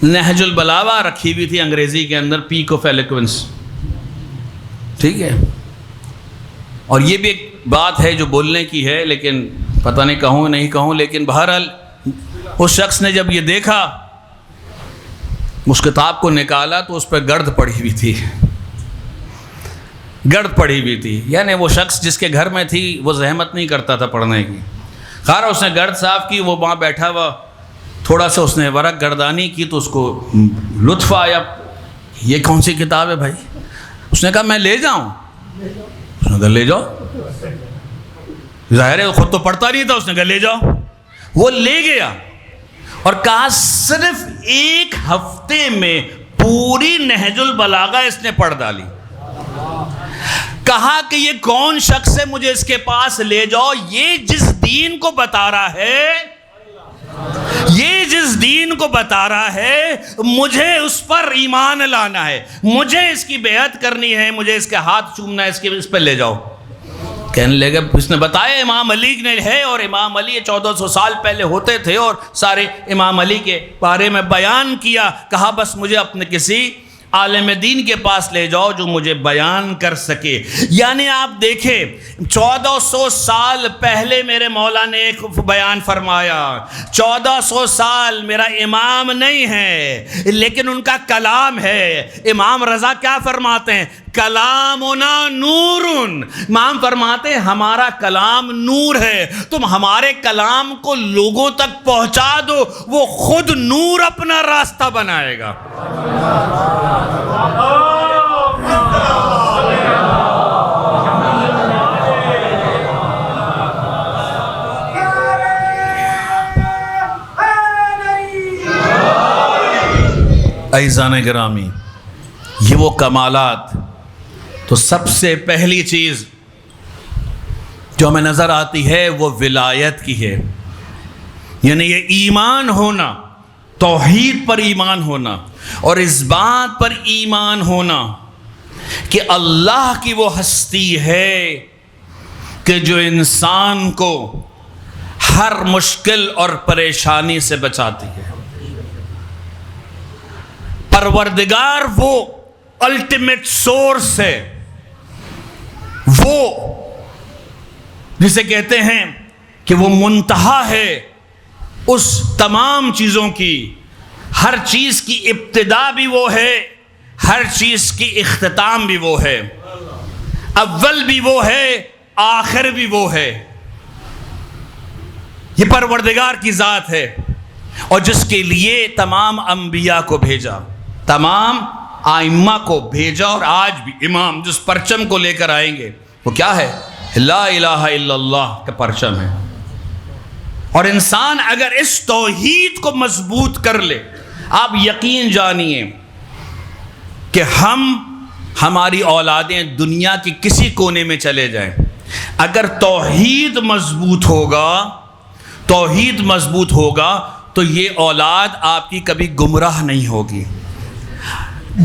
نہج البلاغہ رکھی ہوئی تھی انگریزی کے اندر، پیک آف ایلیکوینس. ٹھیک ہے، اور یہ بھی ایک بات ہے جو بولنے کی ہے، لیکن پتہ نہیں کہوں نہیں کہوں. لیکن بہرحال اس شخص نے جب یہ دیکھا، اس کتاب کو نکالا تو اس پہ گرد پڑی ہوئی تھی، گرد پڑی ہوئی تھی. یعنی وہ شخص جس کے گھر میں تھی وہ زحمت نہیں کرتا تھا پڑھنے کی. خیر اس نے گرد صاف کی، وہ وہاں بیٹھا ہوا، تھوڑا سا اس نے ورق گردانی کی تو اس کو لطف آیا. یہ کون سی کتاب ہے بھائی؟ اس نے کہا میں لے جاؤں. اس نے کہا لے جاؤ. ظاہر ہے خود تو پڑھتا نہیں تھا، اس نے کہا لے جاؤ. وہ لے گیا اور کہا صرف ایک ہفتے میں پوری نہج البلاغہ اس نے پڑھ ڈالی. کہا کہ یہ کون شخص ہے، مجھے اس کے پاس لے جاؤ. یہ جس دین کو بتا رہا ہے، یہ جس دین کو بتا رہا ہے، مجھے اس پر ایمان لانا ہے، مجھے اس کی بیعت کرنی ہے، مجھے اس کے ہاتھ چومنا ہے، اس پہ لے جاؤ. کہنے لگے، اس نے بتایا امام علی نے ہے، اور امام علی 1400 سال پہلے ہوتے تھے، اور سارے امام علی کے بارے میں بیان کیا. کہا بس مجھے اپنے کسی عالم دین کے پاس لے جاؤ جو مجھے بیان کر سکے. یعنی آپ دیکھیں 1400 سال پہلے میرے مولا نے ایک بیان فرمایا. 1400 سال میرا امام نہیں ہے لیکن ان کا کلام ہے. امام رضا کیا فرماتے ہیں؟ کلامنا نورن. امام فرماتے ہیں ہمارا کلام نور ہے، تم ہمارے کلام کو لوگوں تک پہنچا دو، وہ خود نور اپنا راستہ بنائے گا. عزیزان گرامی، یہ وہ کمالات. تو سب سے پہلی چیز جو ہمیں نظر آتی ہے وہ ولایت کی ہے. یعنی یہ ایمان ہونا، توحید پر ایمان ہونا، اور اس بات پر ایمان ہونا کہ اللہ کی وہ ہستی ہے کہ جو انسان کو ہر مشکل اور پریشانی سے بچاتی ہے. پروردگار وہ الٹیمیٹ سورس ہے، وہ جسے کہتے ہیں کہ وہ منتہا ہے اس تمام چیزوں کی. ہر چیز کی ابتدا بھی وہ ہے، ہر چیز کی اختتام بھی وہ ہے، اول بھی وہ ہے، آخر بھی وہ ہے. یہ پروردگار کی ذات ہے، اور جس کے لیے تمام انبیاء کو بھیجا، تمام آئمہ کو بھیجا. اور آج بھی امام جس پرچم کو لے کر آئیں گے وہ کیا ہے؟ لا الہ الا اللہ کا پرچم ہے. اور انسان اگر اس توحید کو مضبوط کر لے، آپ یقین جانیے کہ ہماری اولادیں دنیا کی کسی کونے میں چلے جائیں، اگر توحید مضبوط ہوگا توحید مضبوط ہوگا تو یہ اولاد آپ کی کبھی گمراہ نہیں ہوگی.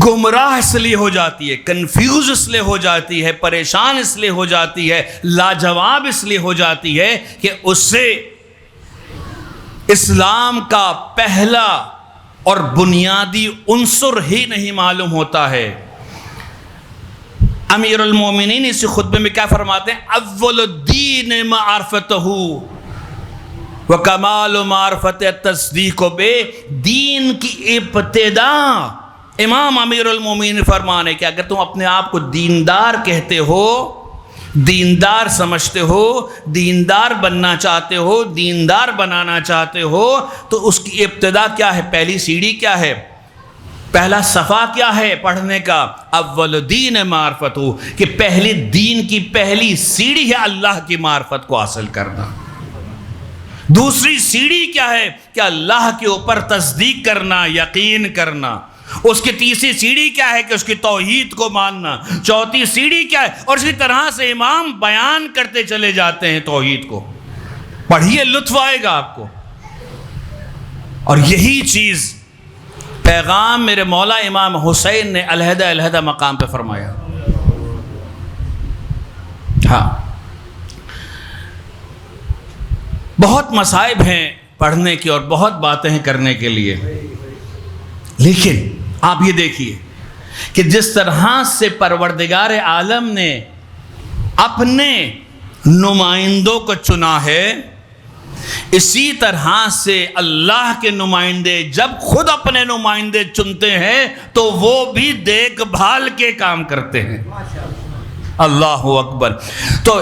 گمراہ اس لیے ہو جاتی ہے، کنفیوز اس لیے ہو جاتی ہے، پریشان اس لیے ہو جاتی ہے، لاجواب اس لیے ہو جاتی ہے کہ اس سے اسلام کا پہلا اور بنیادی عنصر ہی نہیں معلوم ہوتا ہے. امیر المومنین اس خطبے میں کیا فرماتے ہیں؟ اول الدین معرفتہ وکمال معرفت تصدیق بے. دین کی ابتدا امام امیر المومنین فرمانے کہ اگر تم اپنے آپ کو دیندار کہتے ہو، دیندار سمجھتے ہو، دیندار بننا چاہتے ہو، دیندار بنانا چاہتے ہو، تو اس کی ابتدا کیا ہے؟ پہلی سیڑھی کیا ہے؟ پہلا صفحہ کیا ہے پڑھنے کا؟ اول دین معرفت ہو، کہ پہلی دین کی پہلی سیڑھی ہے اللہ کی معرفت کو حاصل کرنا. دوسری سیڑھی کیا ہے؟ کہ اللہ کے اوپر تصدیق کرنا، یقین کرنا. اس کی تیسری سیڑھی کیا ہے؟ کہ اس کی توحید کو ماننا. چوتھی سیڑھی کیا ہے؟ اور اسی طرح سے امام بیان کرتے چلے جاتے ہیں توحید کو. پڑھیے، لطف آئے گا آپ کو. اور یہی چیز پیغام میرے مولا امام حسین نے علیحدہ علیحدہ مقام پہ فرمایا. ہاں، بہت مصائب ہیں پڑھنے کی اور بہت باتیں ہیں کرنے کے لیے، لیکن آپ یہ دیکھیے کہ جس طرح سے پروردگار عالم نے اپنے نمائندوں کو چنا ہے، اسی طرح سے اللہ کے نمائندے جب خود اپنے نمائندے چنتے ہیں تو وہ بھی دیکھ بھال کے کام کرتے ہیں. اللہ اکبر. تو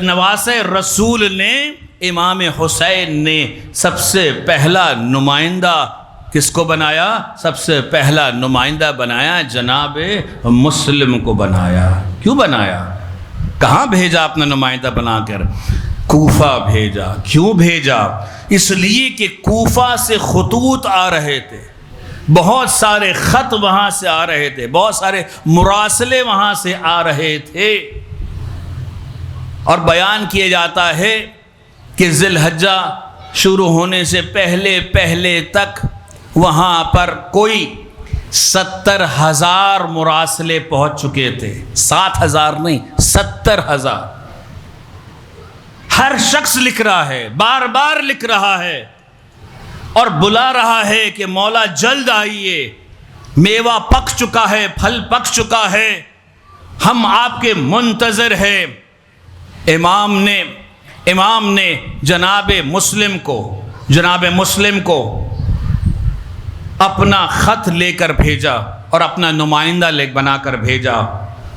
نواسۂ رسول نے امام حسین نے سب سے پہلا نمائندہ کس کو بنایا؟ سب سے پہلا نمائندہ بنایا جناب مسلم کو بنایا. کیوں بنایا؟ کہاں بھیجا اپنا نمائندہ بنا کر؟ کوفہ بھیجا. کیوں بھیجا؟ اس لیے کہ کوفہ سے خطوط آ رہے تھے، بہت سارے خط وہاں سے آ رہے تھے، بہت سارے مراسلے وہاں سے آ رہے تھے. اور بیان کیا جاتا ہے کہ ذی الحجہ شروع ہونے سے پہلے تک وہاں پر کوئی 70,000 مراسلے پہنچ چکے تھے. 7,000 نہیں، 70,000. ہر شخص لکھ رہا ہے، بار بار لکھ رہا ہے اور بلا رہا ہے کہ مولا جلد آئیے، میوہ پک چکا ہے، پھل پک چکا ہے، ہم آپ کے منتظر ہیں. امام نے جناب مسلم کو اپنا خط لے کر بھیجا اور اپنا نمائندہ بنا کر بھیجا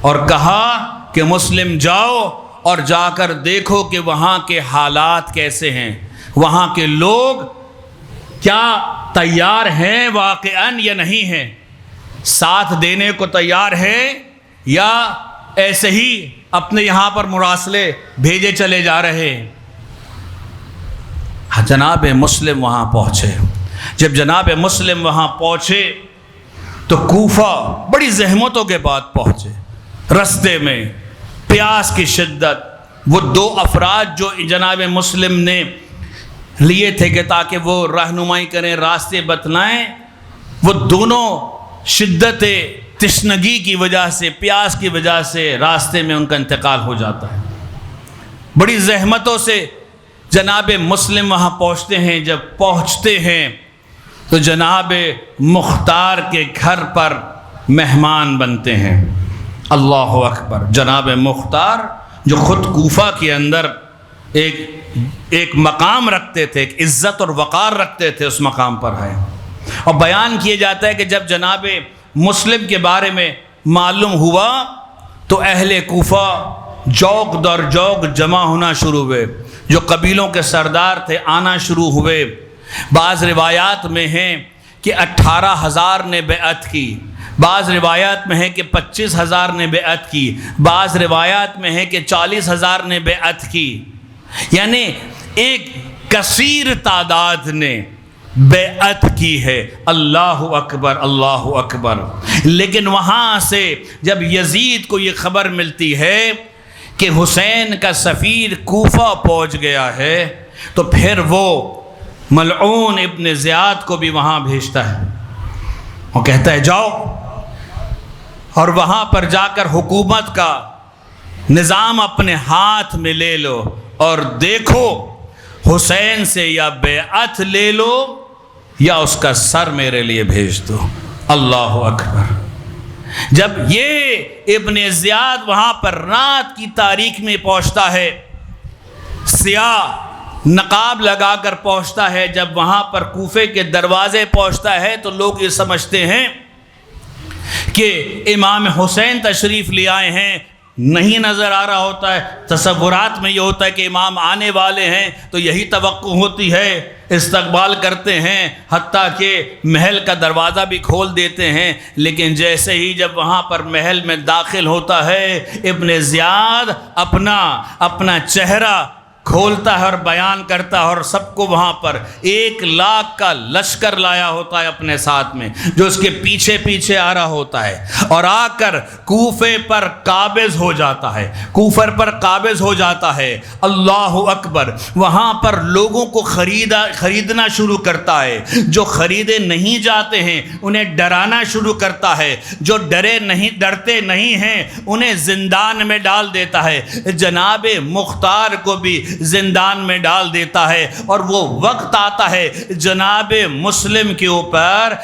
اور کہا کہ مسلم جاؤ اور جا کر دیکھو کہ وہاں کے حالات کیسے ہیں، وہاں کے لوگ کیا تیار ہیں واقعاً یا نہیں ہیں، ساتھ دینے کو تیار ہیں یا ایسے ہی اپنے یہاں پر مراسلے بھیجے چلے جا رہے ہیں. جناب مسلم وہاں پہنچے. جب جناب مسلم وہاں پہنچے تو کوفہ بڑی زحمتوں کے بعد پہنچے. رستے میں پیاس کی شدت، وہ 2 افراد جو جناب مسلم نے لیے تھے کہ تاکہ وہ رہنمائی کریں، راستے بتلائیں، وہ دونوں شدت تشنگی کی وجہ سے، پیاس کی وجہ سے راستے میں ان کا انتقال ہو جاتا ہے. بڑی زحمتوں سے جناب مسلم وہاں پہنچتے ہیں. جب پہنچتے ہیں تو جناب مختار کے گھر پر مہمان بنتے ہیں. اللہ اکبر. جناب مختار جو خود کوفہ کے اندر ایک مقام رکھتے تھے، ایک عزت اور وقار رکھتے تھے، اس مقام پر ہے. اور بیان کیا جاتا ہے کہ جب جناب مسلم کے بارے میں معلوم ہوا تو اہل کوفہ جوق در جوق جمع ہونا شروع ہوئے. جو قبیلوں کے سردار تھے آنا شروع ہوئے. بعض روایات میں ہیں کہ 18,000 نے بیعت کی، بعض روایات میں ہے کہ 25,000 نے بیعت کی، بعض روایات میں ہے کہ 40,000 نے بیعت کی. یعنی ایک کثیر تعداد نے بیعت کی ہے. اللہ اکبر، اللہ اکبر. لیکن وہاں سے جب یزید کو یہ خبر ملتی ہے کہ حسین کا سفیر کوفہ پہنچ گیا ہے، تو پھر وہ ملعون ابن زیاد کو بھی وہاں بھیجتا ہے، وہ کہتا ہے جاؤ اور وہاں پر جا کر حکومت کا نظام اپنے ہاتھ میں لے لو اور دیکھو حسین سے یا بیعت لے لو یا اس کا سر میرے لیے بھیج دو۔ اللہ اکبر۔ جب یہ ابن زیاد وہاں پر رات کی تاریک میں پہنچتا ہے، سیاہ نقاب لگا کر پہنچتا ہے، جب وہاں پر کوفے کے دروازے پہنچتا ہے تو لوگ یہ سمجھتے ہیں کہ امام حسین تشریف لے آئے ہیں، نہیں نظر آ رہا ہوتا ہے، تصورات میں یہ ہوتا ہے کہ امام آنے والے ہیں تو یہی توقع ہوتی ہے، استقبال کرتے ہیں، حتیٰ کہ محل کا دروازہ بھی کھول دیتے ہیں۔ لیکن جیسے ہی جب وہاں پر محل میں داخل ہوتا ہے، ابن زیاد اپنا چہرہ کھولتا ہے اور بیان کرتا ہے، اور سب کو وہاں پر 1,00,000 کا لشکر لایا ہوتا ہے اپنے ساتھ میں، جو اس کے پیچھے پیچھے آ رہا ہوتا ہے، اور آ کر کوفے پر قابض ہو جاتا ہے، کوفر پر قابض ہو جاتا ہے۔ اللہ اکبر۔ وہاں پر لوگوں کو خریدنا شروع کرتا ہے، جو خریدے نہیں جاتے ہیں انہیں ڈرانا شروع کرتا ہے، جو ڈرتے نہیں ہیں انہیں زندان میں ڈال دیتا ہے، جناب مختار کو بھی زندان میں ڈال دیتا ہے۔ اور وہ وقت آتا ہے جناب مسلم کے اوپر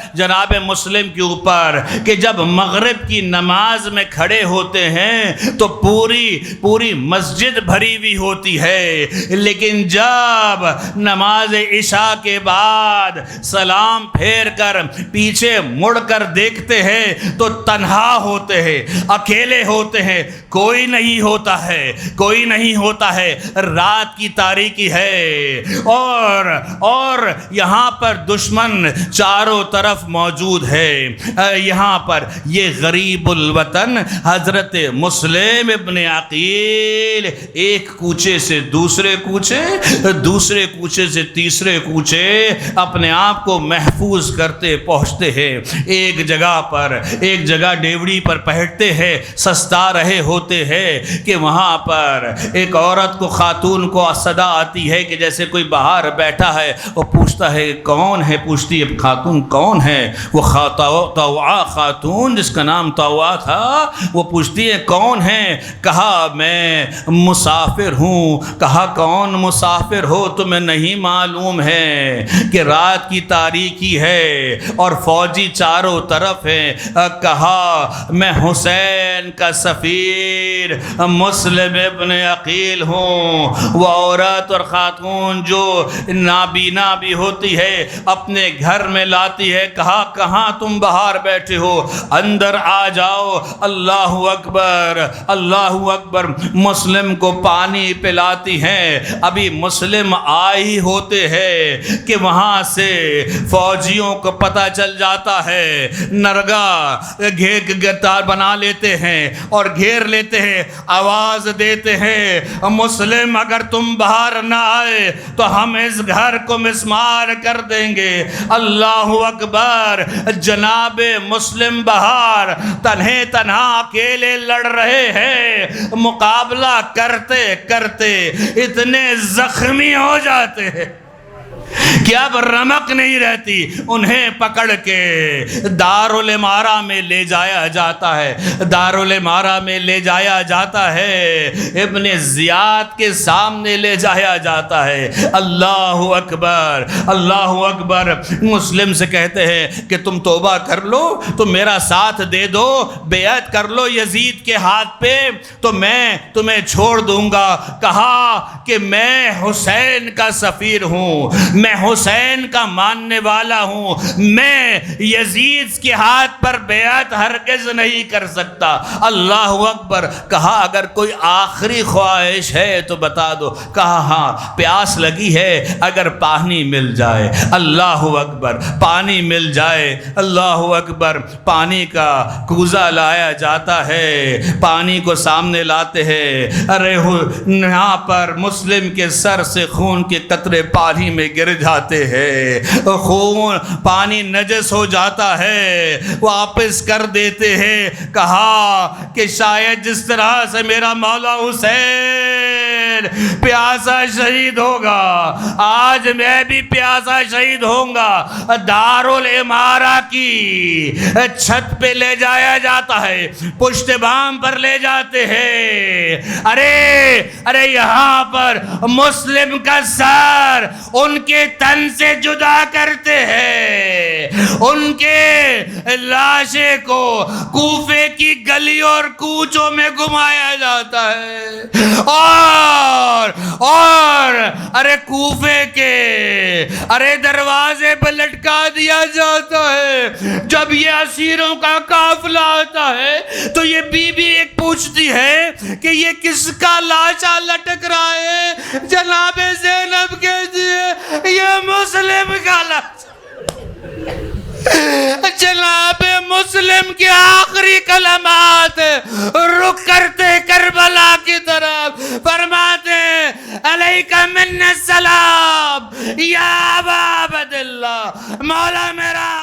کہ جب مغرب کی نماز میں کھڑے ہوتے ہیں تو پوری مسجد بھری ہوئی ہوتی ہے، لیکن جب نماز عشاء کے بعد سلام پھیر کر پیچھے مڑ کر دیکھتے ہیں تو تنہا ہوتے ہیں، اکیلے ہوتے ہیں، کوئی نہیں ہوتا ہے، رات کی تاریکی ہے، اور یہاں پر دشمن چاروں طرف موجود ہے۔ یہاں پر یہ غریب الوطن حضرت مسلم ابن عقیل ایک کوچے سے دوسرے کوچے سے تیسرے کوچے اپنے آپ کو محفوظ کرتے پہنچتے ہیں۔ ایک جگہ ڈیوڑی پر بیٹھتے ہیں، سستا رہے ہوتے ہیں کہ وہاں پر ایک عورت کو، خاتون کو صدا آتی ہے کہ جیسے کوئی باہر بیٹھا ہے، وہ پوچھتا ہے کون ہے، پوچھتی ہے خاتون کون ہے، وہ طوعا خاتون جس کا نام طوعا تھا، وہ پوچھتی ہے کون ہے، کہا میں مسافر ہوں، کہا کون مسافر ہو، تمہیں نہیں معلوم ہے کہ رات کی تاریکی ہے اور فوجی چاروں طرف ہیں، کہا میں حسین کا سفیر مسلم ابن عقیل ہوں۔ وہ عورت اور خاتون جو نابینا بھی ہوتی ہے اپنے گھر میں لاتی ہے، کہا کہاں تم باہر بیٹھے ہو، اندر آ جاؤ۔ اللہ اکبر، اللہ اکبر۔ مسلم کو پانی پلاتی ہیں، ابھی مسلم آئی ہوتے ہیں کہ وہاں سے فوجیوں کو پتہ چل جاتا ہے، نرگا گھیرتار بنا لیتے ہیں اور گھیر لیتے ہیں، آواز دیتے ہیں مسلم اگر تم باہر نہ آئے تو ہم اس گھر کو مسمار کر دیں گے۔ اللہ اکبر۔ جناب مسلم باہر تنہا اکیلے لڑ رہے ہیں، مقابلہ کرتے کرتے اتنے زخمی ہو جاتے ہیں کہ اب رمق نہیں رہتی، انہیں پکڑ کے دارالامارہ میں لے جایا جاتا ہے، ابن زیاد کے سامنے لے جایا جاتا ہے۔ اللہ اکبر، اللہ اکبر۔ مسلم سے کہتے ہیں کہ تم توبہ کر لو تو میرا ساتھ دے دو، بیعت کر لو یزید کے ہاتھ پہ تو میں تمہیں چھوڑ دوں گا۔ کہا کہ میں حسین کا سفیر ہوں، میں حسین کا ماننے والا ہوں، میں یزید کے ہاتھ پر بیعت ہرگز نہیں کر سکتا۔ اللہ اکبر۔ کہا اگر کوئی آخری خواہش ہے تو بتا دو۔ کہا ہاں پیاس لگی ہے، اگر پانی مل جائے۔ اللہ اکبر۔ پانی مل جائے۔ اللہ اکبر۔ پانی کا کوزہ لایا جاتا ہے، پانی کو سامنے لاتے ہیں، ارے یہاں پر مسلم کے سر سے خون کے قطرے پانی میں گر جاتے ہیں، خون پانی نجس ہو جاتا ہے، واپس کر دیتے ہیں۔ کہا کہ شاید جس طرح سے میرا مولا حسین حسین پیاسا شہید ہوگا، آج میں بھی پیاسا شہید ہوں گا۔ دارالعمارہ کی چھت پہ لے جایا جاتا ہے، پشت بام پر لے جاتے ہیں، ارے یہاں پر مسلم کا سر ان کے تن سے جدا کرتے ہیں، ان کے لاشے کو کوفے کی گلیوں اور کوچوں میں گھمایا جاتا ہے، اور کوفے کے دروازے پہ لٹکا دیا جاتا ہے۔ جب یہ اسیروں کا قافلہ آتا ہے تو یہ بی بی ایک پوچھتی ہے کہ یہ کس کا لاشا لٹک رہا ہے؟ جناب زینب کہتی ہے یہ مسلم کا لاشا۔ جناب مسلم کے آخری کلمات رک کرتے کربلا کی طرف فرماتے ہیں علیک من السلام یا ابا عبداللہ، مولا میرا